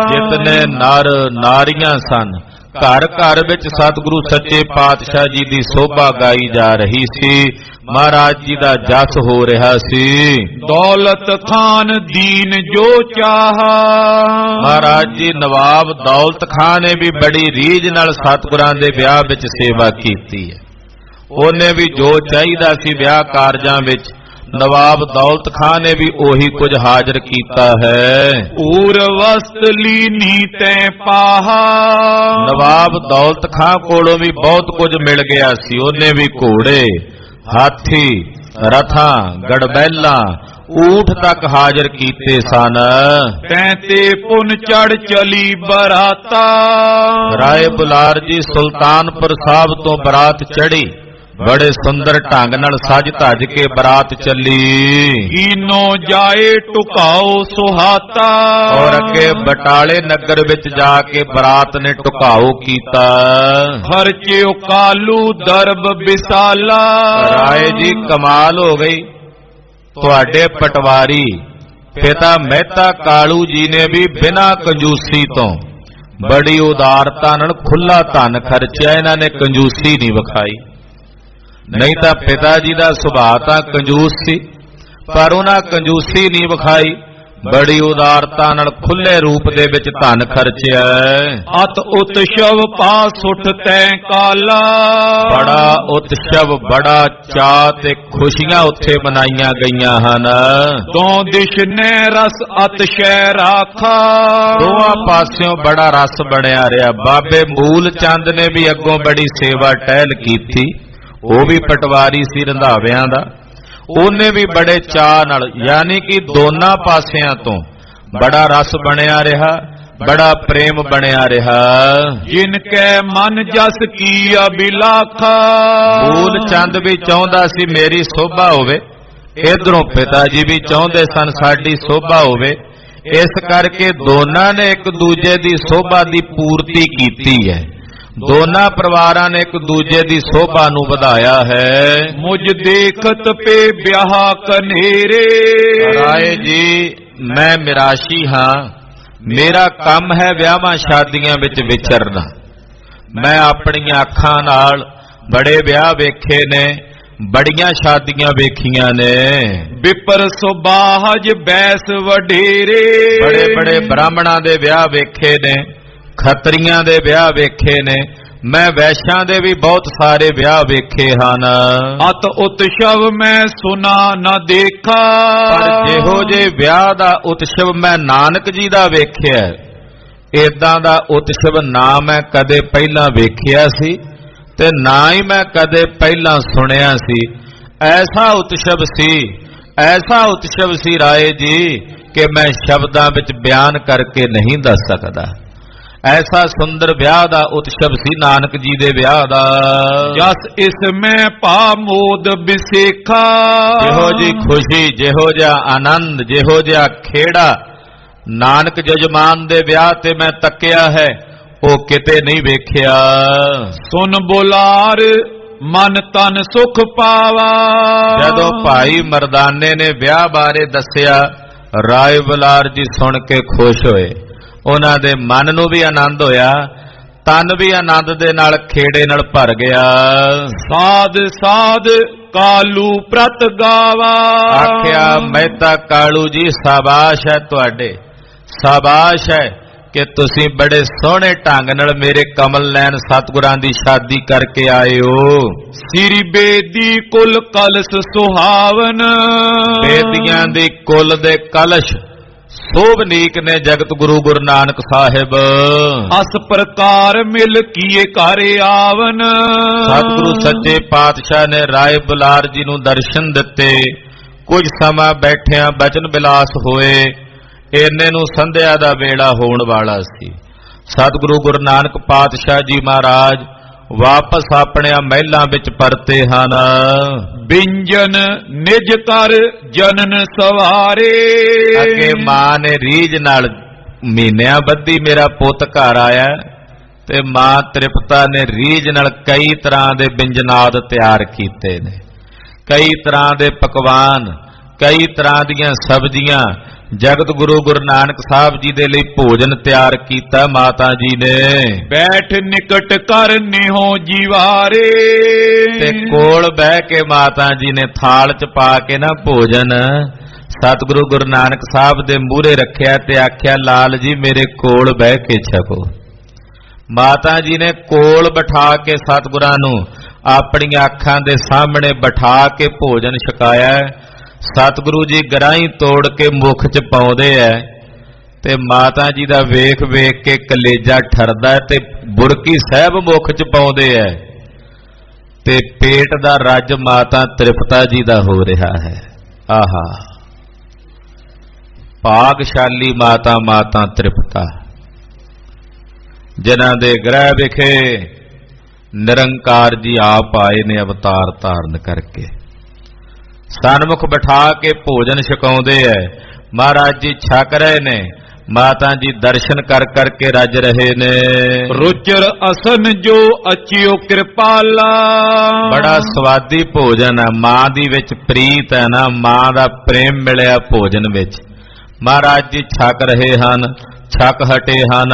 ਜਿਤਨੇ ਨਰ ਨਾਰੀਆਂ ਸਨ, ਘਰ ਘਰ ਵਿੱਚ ਸਤਿਗੁਰੂ ਸੱਚੇ ਪਾਤਸ਼ਾਹ ਜੀ ਦੀ ਸੋਭਾ ਗਾਈ ਜਾ ਰਹੀ ਸੀ, ਮਹਾਰਾਜ ਜੀ ਦਾ ਜਸ ਹੋ ਰਿਹਾ ਸੀ। ਦੌਲਤ ਖਾਨ ਦੀਨ ਜੋ ਚਾਹਾ। ਮਹਾਰਾਜ ਜੀ ਨਵਾਬ ਦੌਲਤ ਖਾਨ ਨੇ ਵੀ ਬੜੀ ਰੀਝ ਨਾਲ ਸਤਿਗੁਰਾਂ ਦੇ ਵਿਆਹ ਵਿੱਚ ਸੇਵਾ ਕੀਤੀ ਹੈ। ਉਹਨੇ ਵੀ ਜੋ ਚਾਹੀਦਾ ਸੀ ਵਿਆਹ ਕਾਰਜਾਂ ਵਿੱਚ, ਨਵਾਬ ਦੌਲਤ ਖਾਨ ਨੇ ਵੀ ਉਹੀ ਕੁਝ ਹਾਜ਼ਰ ਕੀਤਾ ਹੈ। ਉਰਵਸਤ ਲੀਨੀ ਤੈ ਪਾਹਾ। ਨਵਾਬ ਦੌਲਤ ਖਾਨ ਕੋਲੋਂ ਵੀ ਬਹੁਤ ਕੁਝ ਮਿਲ ਗਿਆ ਸੀ। ਉਹਨੇ ਵੀ ਘੋੜੇ, ਹਾਥੀ, ਰਥਾਂ, ਗੜਬੈਲਾਂ, ਊਠ ਤੱਕ ਹਾਜ਼ਰ ਕੀਤੇ ਸਨ। ਤੈਂ ਤੇ ਪੁਨ ਚੜ ਚਲੀ ਬਰਾਤਾ। ਰਾਏ ਬੁਲਾਰ ਜੀ ਸੁਲਤਾਨਪੁਰ ਸਾਹਿਬ ਤੋਂ ਬਰਾਤ ਚੜੀ, ਬੜੇ ਸੁੰਦਰ ਢੰਗ ਨਾਲ ਸਜ ਧਜ ਕੇ ਬਰਾਤ ਚੱਲੀ। ਈਨੋ ਜਾਏ ਟੁਕਾਓ ਸੁਹਾਤਾ। ਔਰ ਅੱਗੇ ਬਟਾਲੇ ਨਗਰ ਵਿੱਚ ਜਾ ਕੇ ਬਰਾਤ ਨੇ ਟੁਕਾਓ ਕੀਤਾ। ਖਰਚਿਓ ਕਾਲੂ ਦਰਬ ਵਿਸਾਲਾ। ਰਾਏ ਜੀ ਕਮਾਲ ਹੋ ਗਈ, ਤੁਹਾਡੇ ਪਟਵਾਰੀ ਪਿਤਾ ਮਹਿਤਾ ਕਾਲੂ ਜੀ ਨੇ ਵੀ ਬਿਨਾਂ ਕੰਜੂਸੀ ਤੋਂ ਬੜੀ ਉਦਾਰਤਾ ਨਾਲ ਖੁੱਲਾ ਧਨ ਖਰਚਿਆ। ਇਹਨਾਂ ਨੇ ਕੰਜੂਸੀ ਨਹੀਂ ਵਿਖਾਈ, ਨਹੀਂ ਤਾਂ ਪਿਤਾ ਜੀ ਦਾ ਸੁਭਾਅ ਤਾਂ ਕੰਜੂਸ ਸੀ, ਪਰ ਉਹਨਾਂ ਕੰਜੂਸੀ ਨਹੀਂ ਵਿਖਾਈ, ਬੜੀ ਉਦਾਰਤਾ ਨਾਲ ਖੁੱਲੇ ਰੂਪ ਦੇ ਵਿੱਚ ਧਨ ਖਰਚਿਆ। ਅਤ ਉਤਸ਼ਵ ਪਾਸ ਉੱਠ ਤੈ ਕਾਲਾ। ਬੜਾ ਉਤਸ਼ਵ, ਬੜਾ ਚਾਅ ਤੇ ਖੁਸ਼ੀਆਂ ਉੱਥੇ ਮਨਾਈਆਂ ਗਈਆਂ ਹਨ। ਦੋ ਦਿਸ਼ ਨੇ ਰਸ ਅਤਸ਼ੈ ਰਾਖਾ। ਦੋਹਾਂ ਪਾਸਿਓਂ ਬੜਾ ਰਸ ਬਣਿਆ ਰਿਹਾ। ਬਾਬੇ ਮੂਲ ਚੰਦ ਨੇ ਵੀ ਅੱਗੋਂ ਬੜੀ ਸੇਵਾ ਟਹਿਲ ਕੀਤੀ, ਉਹ ਵੀ ਪਟਵਾਰੀ ਸੀ ਰੰਧਾਵਿਆਂ ਦਾ। ਉਹਨੇ ਵੀ ਬੜੇ ਚਾਅ ਨਾਲ, ਯਾਨੀ ਕਿ ਦੋਨਾਂ ਪਾਸਿਆਂ ਤੋਂ ਬੜਾ ਰਸ ਬਣਿਆ ਰਿਹਾ, ਬੜਾ ਪ੍ਰੇਮ ਬਣਿਆ ਰਿਹਾ। ਜਿਨ ਕੈ ਮਨ ਜਸ ਕੀ ਅਬਿਲਾਖਾ। ਮੂਲ ਚੰਦ ਵੀ ਚਾਹੁੰਦਾ ਸੀ ਮੇਰੀ ਸੋਭਾ ਹੋਵੇ, ਇਧਰੋਂ ਪਿਤਾ ਜੀ ਵੀ ਚਾਹੁੰਦੇ ਸਨ ਸਾਡੀ ਸੋਭਾ ਹੋਵੇ। ਇਸ ਕਰਕੇ ਦੋਨਾਂ ਨੇ ਇੱਕ ਦੂਜੇ ਦੀ ਸੋਭਾ ਦੀ ਪੂਰਤੀ ਕੀਤੀ ਹੈ। ਦੋਨਾਂ ਪਰਿਵਾਰਾਂ ਨੇ ਇੱਕ ਦੂਜੇ ਦੀ ਸੋਭਾ ਨੂੰ ਵਧਾਇਆ ਹੈ। ਮੁਝ ਦੇਖਤ ਪੇ ਵਿਆਹ ਕਨੇਰੇ। ਰਾਏ ਜੀ, ਮੈਂ ਮਿਰਾਸ਼ੀ ਹਾਂ, ਮੇਰਾ ਕੰਮ ਹੈ ਵਿਆਹਾਂ ਸ਼ਾਦੀਆਂ ਵਿੱਚ ਵਿਚਰਨਾ। ਮੈਂ ਆਪਣੀਆਂ ਅੱਖਾਂ ਨਾਲ ਬੜੇ ਵਿਆਹ ਵੇਖੇ ਨੇ, ਬੜੀਆਂ ਸ਼ਾਦੀਆਂ ਵੇਖੀਆਂ ਨੇ। ਵਿਪਰ ਸੁਬਾਹਜ ਬੈਸ ਵਡੇਰੇ। ਬੜੇ ਬੜੇ ਬ੍ਰਾਹਮਣਾਂ ਦੇ ਵਿਆਹ ਵੇਖੇ ਨੇ, ਖੱਤਰੀਆਂ ਦੇ ਵਿਆਹ ਵੇਖੇ ਨੇ, ਮੈਂ ਵੈਸ਼ਾਂ ਦੇ ਵੀ ਬਹੁਤ ਸਾਰੇ ਵਿਆਹ ਵੇਖੇ ਹਨ, ਅਤ ਉਤਸਵ ਮੈਂ ਸੁਨਾ ਨਾ ਦੇਖਾ। ਪਰ ਜਿਹੋ ਜੇ ਵਿਆਹ ਦਾ ਉਤਸਵ ਮੈਂ ਨਾਨਕ ਜੀ ਦਾ ਵੇਖਿਆ, ਏਦਾਂ ਦਾ ਉਤਸਵ ਨਾ ਮੈਂ ਕਦੇ ਪਹਿਲਾਂ ਵੇਖਿਆ ਸੀ ਤੇ ਨਾ ਹੀ ਮੈਂ ਕਦੇ ਪਹਿਲਾਂ ਸੁਣਿਆ ਸੀ। ਐਸਾ ਉਤਸਵ ਸੀ ਰਾਏ ਜੀ ਕਿ ਮੈਂ ਸ਼ਬਦਾਂ ਵਿੱਚ ਬਿਆਨ ਕਰਕੇ ਨਹੀਂ ਦੱਸ ਸਕਦਾ। ਐਸਾ ਸੁੰਦਰ ਵਿਆਹ ਦਾ ਉਤਸਵ ਸੀ ਨਾਨਕ ਜੀ ਦੇ ਵਿਆਹ ਦਾ। ਜਸ ਇਸ ਮੈਂ ਭਾ ਮੋਦ ਬਿਸੇਖਾ। ਜਿਹੋ ਜੀ ਖੁਸ਼ੀ, ਜਿਹੋ ਜਿਹਾ ਆਨੰਦ, ਜਿਹੋ ਜਿਹਾ ਖੇੜਾ ਨਾਨਕ ਜਜਮਾਨ ਦੇ ਵਿਆਹ ਤੇ ਮੈਂ ਤੱਕਿਆ ਹੈ, ਉਹ ਕਿਤੇ ਨਹੀਂ ਵੇਖਿਆ। ਸੁਨ ਬੁਲਾਰ ਮਨ ਤਨ ਸੁਖ ਪਾਵਾ। ਜਦੋਂ ਭਾਈ ਮਰਦਾਨੇ ਨੇ ਵਿਆਹ ਬਾਰੇ ਦੱਸਿਆ, ਰਾਏ ਬੁਲਾਰ ਜੀ ਸੁਣ ਕੇ ਖੁਸ਼ ਹੋਏ। ਉਹਨਾਂ ਦੇ ਮਨ ਨੂੰ ਵੀ ਆਨੰਦ ਹੋਇਆ, ਤਨ ਵੀ ਆਨੰਦ ਦੇ ਨਾਲ ਖੇੜੇ ਨਾਲ ਭਰ ਗਿਆ। ਸਾਧ ਸਾਧ ਕਾਲੂ ਪ੍ਰਤ ਗਾਵਾ। ਆਖਿਆ ਮਹਿਤਾ ਕਾਲੂ ਜੀ ਸ਼ਾਬਾਸ਼ ਹੈ ਤੁਹਾਡੇ, ਸ਼ਾਬਾਸ਼ ਹੈ ਕਿ ਤੁਸੀਂ ਬੜੇ ਸੋਹਣੇ ਢੰਗ ਨਾਲ ਮੇਰੇ ਕਮਲ ਨੈਣ ਸਤਿਗੁਰਾਂ ਦੀ ਸ਼ਾਦੀ ਕਰਕੇ ਆਏ ਹੋ। ਸ੍ਰੀ ਬੇਦੀ ਕੁਲ ਕਲਸ਼ ਸੁਹਾਵਨ। ਬੇਦੀਆਂ ਦੀ ਕੁਲ ਦੇ ਕਲਸ਼ ਸੋਭਨੀਕ ਨੇ ਜਗਤ ਗੁਰੂ ਗੁਰੂ ਨਾਨਕ ਸਾਹਿਬ। ਅਸ ਪ੍ਰਕਾਰ ਮਿਲ ਕੀਏ ਘਰ ਆਵਨ। ਸਤਿਗੁਰੂ ਸੱਚੇ ਪਾਤਸ਼ਾਹ ਨੇ ਰਾਏ ਬੁਲਾਰ ਜੀ ਨੂੰ ਦਰਸ਼ਨ ਦਿੱਤੇ। ਕੁਝ ਸਮਾਂ ਬੈਠਿਆਂ ਬਚਨ ਬਿਲਾਸ ਹੋਏ। ਇੰਨੇ ਨੂੰ ਸੰਧਿਆ ਦਾ ਵੇਲਾ ਹੋਣ ਵਾਲਾ ਸੀ। ਸਤਿਗੁਰੂ ਗੁਰੂ ਨਾਨਕ ਪਾਤਸ਼ਾਹ ਜੀ ਮਹਾਰਾਜ ਵਾਪਸ ਆਪਣੇ ਮਹਿਲਾਂ ਵਿੱਚ ਪਰਤੇ ਹਨ। ਬਿੰਜਨ ਨਿਜ ਕਰ ਜਨਨ ਸਵਾਰੇ। ਅੱਗੇ ਮਾਂ ਨੇ ਰੀਝ ਨਾਲ ਮਹੀਨਿਆਂ ਬੱਧੀ ਮੇਰਾ ਪੁੱਤ ਘਰ ਆਇਆ ਤੇ ਮਾਂ ਤ੍ਰਿਪਤਾ ਨੇ ਰੀਝ ਨਾਲ ਕਈ ਤਰ੍ਹਾਂ ਦੇ ਬਿੰਜਨਾਦ ਤਿਆਰ ਕੀਤੇ ਨੇ, ਕਈ ਤਰ੍ਹਾਂ ਦੇ ਪਕਵਾਨ, ਕਈ ਤਰ੍ਹਾਂ ਦੀਆਂ ਸਬਜ਼ੀਆਂ ਜਗਤ ਗੁਰੂ ਗੁਰੂ ਨਾਨਕ ਸਾਹਿਬ ਜੀ ਦੇ ਲਈ ਭੋਜਨ ਤਿਆਰ ਕੀਤਾ ਮਾਤਾ ਜੀ ਨੇ। ਬੈਠ ਨਿਕਟ ਕਰ ਨਿਹੋ ਜੀਵਾਰੇ। ਤੇ ਕੋਲ ਬਹਿ ਕੇ ਮਾਤਾ ਜੀ ਨੇ ਥਾਲ ਚ ਪਾ ਕੇ ਨਾ ਭੋਜਨ ਸਤਿਗੁਰੂ ਗੁਰੂ ਨਾਨਕ ਸਾਹਿਬ ਦੇ ਮੂਹਰੇ ਰੱਖਿਆ ਤੇ ਆਖਿਆ ਲਾਲ ਜੀ ਮੇਰੇ ਕੋਲ ਬਹਿ ਕੇ ਛਕੋ। ਮਾਤਾ ਜੀ ਨੇ ਕੋਲ ਬਿਠਾ ਕੇ ਸਤਿਗੁਰਾਂ ਨੂੰ ਆਪਣੀਆਂ ਅੱਖਾਂ ਦੇ ਸਾਹਮਣੇ ਬਿਠਾ ਕੇ ਭੋਜਨ ਛਕਾਇਆ। ਸਤਿਗੁਰੂ ਜੀ ਗਰਾਹੀਂ ਤੋੜ ਕੇ ਮੁਖ ਚ ਪਾਉਂਦੇ ਐ ਤੇ ਮਾਤਾ ਜੀ ਦਾ ਵੇਖ ਵੇਖ ਕੇ ਕਲੇਜਾ ਠਰਦਾ ਤੇ ਬੁਰਕੀ ਸਾਹਿਬ ਮੁਖ ਚ ਪਾਉਂਦੇ ਐ ਤੇ ਪੇਟ ਦਾ ਰੱਜ ਮਾਤਾ ਤ੍ਰਿਪਤਾ ਜੀ ਦਾ ਹੋ ਰਿਹਾ ਹੈ। ਆਹਾ ਭਾਗਸ਼ਾਲੀ ਮਾਤਾ, ਮਾਤਾ ਤ੍ਰਿਪਤਾ ਜਿਨ੍ਹਾਂ ਦੇ ਗ੍ਰਹਿ ਵਿਖੇ ਨਿਰੰਕਾਰ ਜੀ ਆਪ ਆਏ ਨੇ ਅਵਤਾਰ ਧਾਰਨ ਕਰਕੇ। ਸਨਮੁਖ ਬਿਠਾ ਕੇ ਭੋਜਨ ਛਕਾਉਂਦੇ ਐ। ਮਹਾਰਾਜ ਜੀ ਛਕ ਰਹੇ ਨੇ, ਮਾਤਾ ਜੀ ਦਰਸ਼ਨ ਕਰ ਕਰਕੇ ਰੱਜ ਰਹੇ ਨੇ। ਰੁਚਰ ਅਸਨ ਜੋ ਅਚਿਓ ਕਿਰਪਾਲਾ। ਬੜਾ ਸਵਾਦੀ ਭੋਜਨ ਹੈ, ਮਾਂ ਦੀ ਵਿੱਚ ਪ੍ਰੀਤ ਹੈ ਨਾ, ਮਾਂ ਦਾ ਪ੍ਰੇਮ ਮਿਲਿਆ ਭੋਜਨ ਵਿੱਚ। ਮਹਾਰਾਜ ਜੀ ਛਕ ਰਹੇ ਹਨ, ਛਕ ਹਟੇ ਹਨ।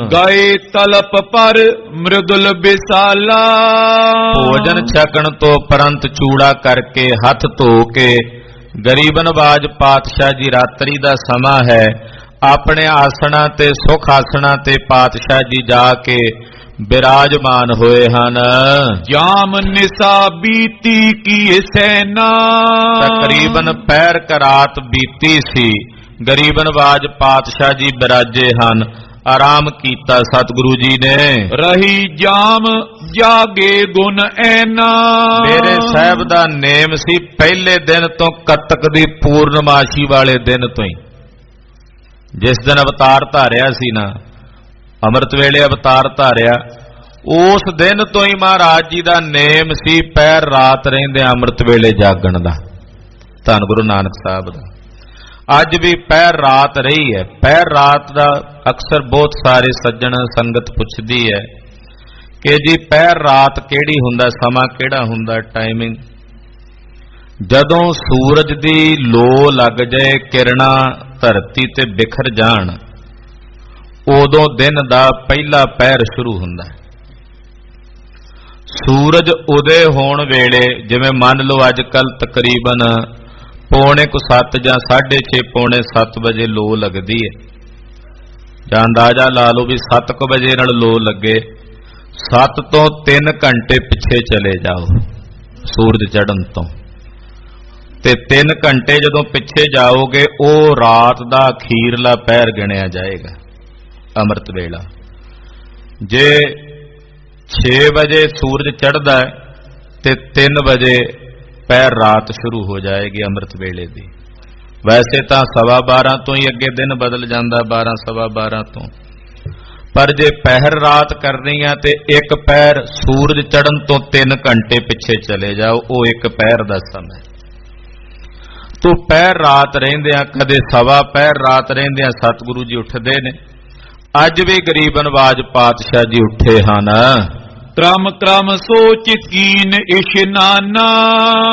ਗਏ ਤਲਪ ਪਰ ਮ੍ਰਿਦੁਲ ਬਿਸਾਲਾ। ਭੋਜਨ ਛਕਣ ਤੋਂ ਉਪਰੰਤ ਚੂੜਾ ਕਰਕੇ ਹੱਥ ਧੋ ਕੇ ਗਰੀਬ ਨਵਾਜ ਪਾਤਸ਼ਾਹ ਜੀ ਰਾਤਰੀ ਦਾ ਸਮਾਂ ਹੈ, ਆਪਣੇ ਆਸਣਾ ਤੇ ਸੁਖ ਆਸਣਾ ਤੇ ਪਾਤਸ਼ਾਹ ਜੀ ਜਾ ਕੇ ਬਿਰਾਜਮਾਨ ਹੋਏ ਹਨ। ਜਾਮ ਨਿਸਾ ਬੀਤੀ ਕੀ ਸੈਨਾ। ਤਕਰੀਬਨ ਪਹਿਰ ਰਾਤ ਬੀਤੀ ਸੀ। ਗਰੀਬ ਨਵਾਜ ਪਾਤਸ਼ਾਹ ਜੀ ਬਿਰਾਜੇ ਹਨ। ਆਰਾਮ ਕੀਤਾ ਸਤਿਗੁਰੂ ਜੀ ਨੇ। ਰਹੀ ਜਾਮ ਜਾਗੇ ਗੁਣ ਐਨਾ। ਮੇਰੇ ਸਾਹਿਬ ਦਾ ਨੇਮ ਸੀ ਪਹਿਲੇ ਦਿਨ ਤੋਂ ਕੱਤਕ ਦੀ ਪੂਰਨਮਾਸ਼ੀ ਵਾਲੇ ਦਿਨ ਤੋਂ ਹੀ, ਜਿਸ ਦਿਨ ਅਵਤਾਰ ਧਾਰਿਆ ਸੀ ਨਾ, ਅੰਮ੍ਰਿਤ ਵੇਲੇ ਅਵਤਾਰ ਧਾਰਿਆ, ਉਸ ਦਿਨ ਤੋਂ ਹੀ ਮਹਾਰਾਜ ਜੀ ਦਾ ਨੇਮ ਸੀ ਪਹਿਰ ਰਾਤ ਰਹਿੰਦੇ ਅੰਮ੍ਰਿਤ ਵੇਲੇ ਜਾਗਣ ਦਾ। ਧੰਨ ਗੁਰੂ ਨਾਨਕ ਸਾਹਿਬ ਦਾ ਅੱਜ ਵੀ ਪਹਿਰ ਰਾਤ ਰਹੀ ਹੈ। ਪਹਿਰ ਰਾਤ ਦਾ ਅਕਸਰ ਬਹੁਤ ਸਾਰੇ ਸੱਜਣ ਸੰਗਤ ਪੁੱਛਦੀ ਹੈ ਕਿ ਜੀ ਪਹਿਰ ਰਾਤ ਕਿਹੜੀ ਹੁੰਦਾ, ਸਮਾਂ ਕਿਹੜਾ ਹੁੰਦਾ, ਟਾਈਮਿੰਗ। ਜਦੋਂ ਸੂਰਜ ਦੀ ਲੋ ਲੱਗ ਜਾਏ, ਕਿਰਨਾਂ ਧਰਤੀ ਤੇ ਬਿਖਰ ਜਾਣ, ਉਦੋਂ ਦਿਨ ਦਾ ਪਹਿਲਾ ਪਹਿਰ ਸ਼ੁਰੂ ਹੁੰਦਾ ਹੈ। ਸੂਰਜ ਉਦੇ ਹੋਣ ਵੇਲੇ, ਜਿਵੇਂ ਮੰਨ ਲਓ ਅੱਜ ਕੱਲ ਤਕਰੀਬਨ 6:45 ਜਾਂ 6:30 ਪੌਣੇ 7 ਵਜੇ ਲੋ ਲੱਗਦੀ ਹੈ, ਜਾਂ ਅੰਦਾਜ਼ਾ ਲਾ ਲਓ ਵੀ 7 ਵਜੇ ਨਾਲ ਲੋ ਲੱਗੇ, 7 ਤੋਂ 3 ਘੰਟੇ ਪਿੱਛੇ ਚਲੇ ਜਾਓ ਸੂਰਜ ਚੜ੍ਹਨ ਤੋਂ, ਤੇ 3 ਘੰਟੇ ਜਦੋਂ ਪਿੱਛੇ ਜਾਓਗੇ ਉਹ ਰਾਤ ਦਾ ਅਖੀਰਲਾ ਪਹਿਰ ਗਿਣਿਆ ਜਾਏਗਾ, ਅੰਮ੍ਰਿਤ ਵੇਲਾ। ਜੇ 6 ਵਜੇ ਸੂਰਜ ਚੜ੍ਹਦਾ ਹੈ ਤੇ 3 ਵਜੇ ਪਹਿਰ ਰਾਤ ਸ਼ੁਰੂ ਹੋ ਜਾਏਗੀ ਅੰਮ੍ਰਿਤ ਵੇਲੇ ਦੀ। ਵੈਸੇ ਤਾਂ 12:15 ਤੋਂ ਹੀ ਅੱਗੇ ਦਿਨ ਬਦਲ ਜਾਂਦਾ, 12 ਸਵਾ 12 ਤੋਂ, ਪਰ ਜੇ ਪਹਿਰ ਰਾਤ ਕਰਨੀ ਆ ਤੇ ਇੱਕ ਪਹਿਰ ਸੂਰਜ ਚੜ੍ਹਨ ਤੋਂ 3 ਘੰਟੇ ਪਿੱਛੇ ਚਲੇ ਜਾਓ, ਉਹ ਇੱਕ ਪਹਿਰ ਦਾ ਸਮਾਂ। ਤੋ ਪਹਿਰ ਰਾਤ ਰਹਿੰਦਿਆਂ, ਕਦੇ ਸਵਾ ਪਹਿਰ ਰਾਤ ਰਹਿੰਦਿਆਂ ਸਤਿਗੁਰੂ ਜੀ ਉੱਠਦੇ ਨੇ। ਅੱਜ ਵੀ ਗਰੀਬ ਨਵਾਜ ਪਾਤਸ਼ਾਹ ਜੀ ਉੱਠੇ ਹਨ। ਕ੍ਰਮ ਕ੍ਰਮ ਸੋਚ ਕੀਨ ਇਸ਼ਨਾਨਾ,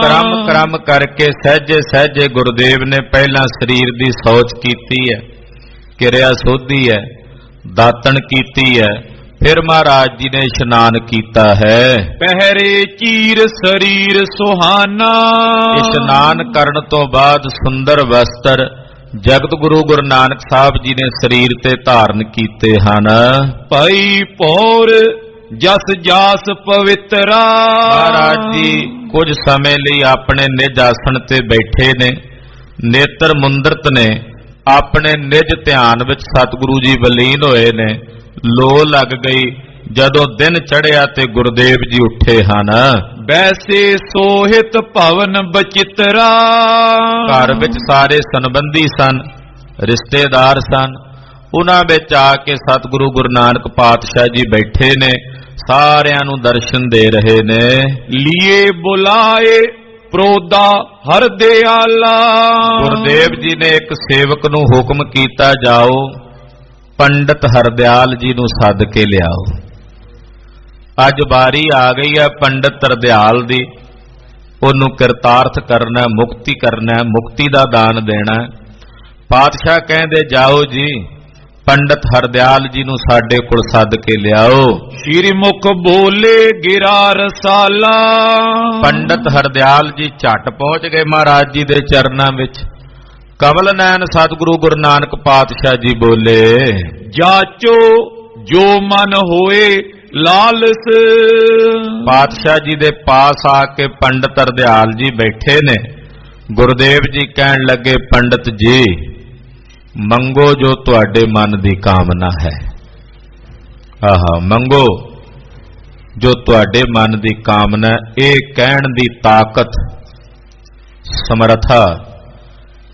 ਕ੍ਰਮ ਕ੍ਰਮ ਕਰਕੇ ਸਹਿਜੇ ਸਹਿਜੇ ਗੁਰਦੇਵ ਨੇ ਪਹਿਲਾਂ ਸਰੀਰ ਦੀ ਸੋਚ ਕੀਤੀ ਹੈ, ਕਿਰਿਆ ਸੋਧੀ ਹੈ, ਦਾਤਣ ਕੀਤੀ ਹੈ, ਫਿਰ ਮਹਾਰਾਜ ਜੀ ਨੇ ਇਸ਼ਨਾਨ ਕੀਤਾ ਹੈ। ਪਹਿਰੇ ਚੀਰ ਸਰੀਰ ਸੁਹਾਨਾ, ਇਸ਼ਨਾਨ ਕਰਨ ਤੋਂ ਬਾਅਦ ਸੁੰਦਰ ਵਸਤਰ ਜਗਤ ਗੁਰੂ ਗੁਰੂ ਨਾਨਕ ਸਾਹਿਬ ਜੀ ਨੇ ਸਰੀਰ ਤੇ ਧਾਰਨ ਕੀਤੇ ਹਨ। ਭਾਈ ਪੌਰ ਜਸ ਜਾਸ ਪਵਿੱਤਰਾ, ਮਹਾਰਾਜ ਜੀ ਕੁਝ ਸਮੇਂ ਲਈ ਆਪਣੇ ਨਿਜ ਆਸਣ ਤੇ ਬੈਠੇ ਨੇ, ਨੇਤਰ ਮੁੰਦਰਤ ਨੇ, ਆਪਣੇ ਨਿਜ ਧਿਆਨ ਵਿੱਚ ਸਤਿਗੁਰੂ ਜੀ ਵਲੀਨ ਹੋਏ ਨੇ। ਲੋ ਲੱਗ ਗਈ ਜਦੋਂ ਦਿਨ ਚੜ੍ਹਿਆ ਤੇ ਗੁਰਦੇਵ ਜੀ ਉੱਠੇ ਹਨ। ਵੈਸੇ ਸੋਹਿਤ ਭਵਨ ਬਚਿਤਰਾ, ਘਰ ਵਿੱਚ ਸਾਰੇ ਸੰਬੰਧੀ ਸਨ, ਰਿਸ਼ਤੇਦਾਰ ਸਨ, ਉਹਨਾਂ ਵਿੱਚ ਆ ਕੇ ਸਤਿਗੁਰੂ ਗੁਰੂ ਨਾਨਕ ਪਾਤਸ਼ਾਹ ਜੀ ਬੈਠੇ ਨੇ, ਸਾਰਿਆਂ ਨੂੰ ਦਰਸ਼ਨ ਦੇ ਰਹੇ ਨੇ। ਲੀਏ ਬੁਲਾਏ ਪ੍ਰੋਦਾ ਹਰ ਦਿਆਲਾ, ਗੁਰਦੇਵ ਜੀ ਨੇ ਇੱਕ ਸੇਵਕ ਨੂੰ ਹੁਕਮ ਕੀਤਾ, ਜਾਓ ਪੰਡਤ ਹਰਦਿਆਲ ਜੀ ਨੂੰ ਸੱਦ ਕੇ ਲਿਆਓ। ਅੱਜ ਵਾਰੀ ਆ ਗਈ ਹੈ ਪੰਡਤ ਹਰਦਿਆਲ ਦੀ, ਉਹਨੂੰ ਕਿਰਤਾਰਥ ਕਰਨਾ, ਮੁਕਤੀ ਕਰਨਾ, ਮੁਕਤੀ ਦਾ ਦਾਨ ਦੇਣਾ। ਪਾਤਸ਼ਾਹ ਕਹਿੰਦੇ ਜਾਓ ਜੀ ਪੰਡਤ ਹਰਦਿਆਲ ਜੀ ਨੂੰ ਸਾਡੇ ਕੋਲ ਸੱਦ ਕੇ ਲਿਆਓ। ਸ਼੍ਰੀ ਮੁਖ ਬੋਲੇ ਗਿਰਾ ਰਸਾਲਾ, ਪੰਡਤ ਹਰਦਿਆਲ ਜੀ ਝੱਟ ਪਹੁੰਚ ਗਏ ਮਹਾਰਾਜ ਜੀ ਦੇ ਚਰਨਾਂ ਵਿੱਚ। ਕਮਲ ਨੈਣ ਸਤਿਗੁਰੂ ਗੁਰੂ ਨਾਨਕ ਪਾਤਸ਼ਾਹ ਜੀ ਬੋਲੇ, ਜਾਚੋ ਜੋ ਮਨ ਹੋਏ ਲਾਲਸ। ਪਾਤਸ਼ਾਹ ਜੀ ਦੇ ਪਾਸ ਆ ਕੇ ਪੰਡਤ ਹਰਦਿਆਲ ਜੀ ਬੈਠੇ ਨੇ। ਗੁਰਦੇਵ ਜੀ ਕਹਿਣ ਲੱਗੇ, ਪੰਡਤ ਜੀ ਮੰਗੋ ਜੋ ਤੁਹਾਡੇ ਮਨ ਦੀ ਕਾਮਨਾ ਹੈ। ਆਹਾ, ਮੰਗੋ ਜੋ ਤੁਹਾਡੇ ਮਨ ਦੀ ਕਾਮਨਾ। ਇਹ ਕਹਿਣ ਦੀ ਤਾਕਤ, ਸਮਰੱਥਾ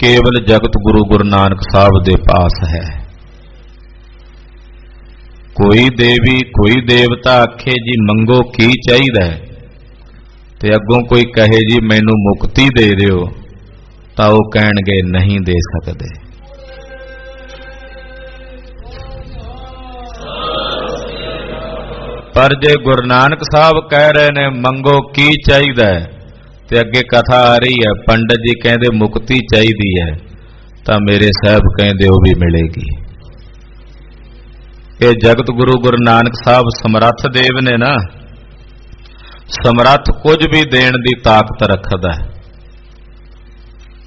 ਕੇਵਲ ਜਗਤ ਗੁਰੂ ਗੁਰੂ ਨਾਨਕ ਸਾਹਿਬ ਦੇ ਪਾਸ ਹੈ। ਕੋਈ ਦੇਵੀ ਕੋਈ ਦੇਵਤਾ ਆਖੇ ਜੀ ਮੰਗੋ ਕੀ ਚਾਹੀਦਾ ਹੈ, ਤੇ ਅੱਗੋਂ ਕੋਈ ਕਹੇ ਜੀ ਮੈਨੂੰ ਮੁਕਤੀ ਦੇ ਦਿਓ, ਤਾਂ ਉਹ ਕਹਿਣਗੇ ਨਹੀਂ ਦੇ ਸਕਦੇ। ਪਰ ਜੇ ਗੁਰੂ ਨਾਨਕ ਸਾਹਿਬ ਕਹਿ ਰਹੇ ਨੇ ਮੰਗੋ ਕੀ ਚਾਹੀਦਾ ਹੈ, ਤੇ ਅੱਗੇ ਕਥਾ ਆ ਰਹੀ ਹੈ ਪੰਡਤ ਜੀ ਕਹਿੰਦੇ ਮੁਕਤੀ ਚਾਹੀਦੀ ਹੈ, ਤਾਂ ਮੇਰੇ ਸਾਹਿਬ ਕਹਿੰਦੇ ਉਹ ਵੀ ਮਿਲੇਗੀ। ਇਹ ਜਗਤ ਗੁਰੂ ਗੁਰੂ ਨਾਨਕ ਸਾਹਿਬ ਸਮਰੱਥ ਦੇਵ ਨੇ ਨਾ, ਸਮਰੱਥ ਕੁਝ ਵੀ ਦੇਣ ਦੀ ਤਾਕਤ ਰੱਖਦਾ ਹੈ।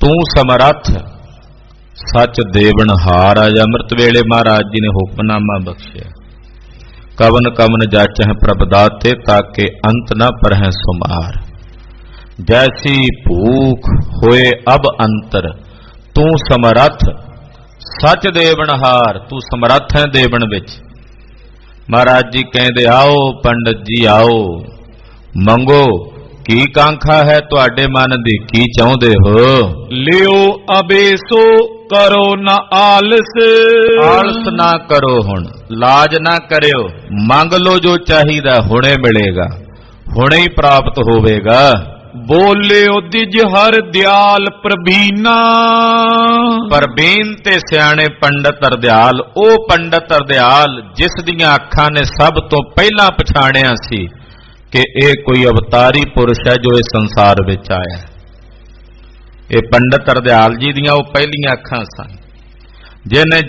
ਤੂੰ ਸਮਰੱਥ ਸੱਚ ਦੇਵਨਹਾਰ। ਅੱਜ ਅੰਮ੍ਰਿਤ ਵੇਲੇ ਮਹਾਰਾਜ ਜੀ ਨੇ ਹੁਕਮਨਾਮਾ ਬਖਸ਼ਿਆ, ਕਵਨ ਕਵਨ ਜਾਚਹਿ ਪ੍ਰਭ ਦਾਤੇ, ਤਾਕੇ ਅੰਤ ਨ ਪਰਹਿ ਸੁਮਾਰ। ਜੈਸੀ ਭੂਖ ਹੋਏ ਅਬ ਅੰਤਰ, ਤੂੰ ਸਮਰੱਥ ਸੱਚ ਦੇਵਨਹਾਰ, ਤੂੰ ਸਮਰੱਥ ਹੈ ਦੇਵਨ ਵਿੱਚ। ਮਹਾਰਾਜ ਜੀ ਕਹਿੰਦੇ ਆਓ ਪੰਡਤ ਜੀ ਆਓ, ਮੰਗੋ ਕੀ ਕਾਂਖਾ ਹੈ ਤੁਹਾਡੇ ਮਨ ਦੀ, ਕੀ ਚਾਹੁੰਦੇ ਹੋ। ਲਿਓ ਅਬੇਸੋ ਕਰੋ ਨਾ ਆਲਸ, ਆਲਸ ਨਾ ਕਰੋ, ਹੁਣ ਲਾਜ ਨਾ ਕਰਿਓ, ਮੰਗ ਲੋ ਜੋ ਚਾਹੀਦਾ, ਹੁਣੇ ਮਿਲੇਗਾ, ਹੁਣੇ ਹੀ ਪ੍ਰਾਪਤ ਹੋਵੇਗਾ। ਬੋਲਿਓ ਦਿਜ ਹਰ ਦਿਆਲ ਪ੍ਰਬੀਨਾ, ਪ੍ਰਬੀਨ ਤੇ ਸਿਆਣੇ ਪੰਡਤ ਹਰਦਿਆਲ, ਉਹ ਪੰਡਤ ਹਰਦਿਆਲ ਜਿਸ ਦੀਆਂ ਅੱਖਾਂ ਨੇ ਸਭ ਤੋਂ ਪਹਿਲਾਂ ਪਛਾਣਿਆ ਸੀ ਕਿ ਇਹ ਕੋਈ ਅਵਤਾਰੀ ਪੁਰਸ਼ ਹੈ ਜੋ ਇਸ ਸੰਸਾਰ ਵਿੱਚ ਆਇਆ। ਇਹ ਪੰਡਤ ਹਰਦਿਆਲ ਜੀ ਦੀਆਂ ਉਹ ਪਹਿਲੀਆਂ ਅੱਖਾਂ ਸਨ, ਜਿਹਨੇ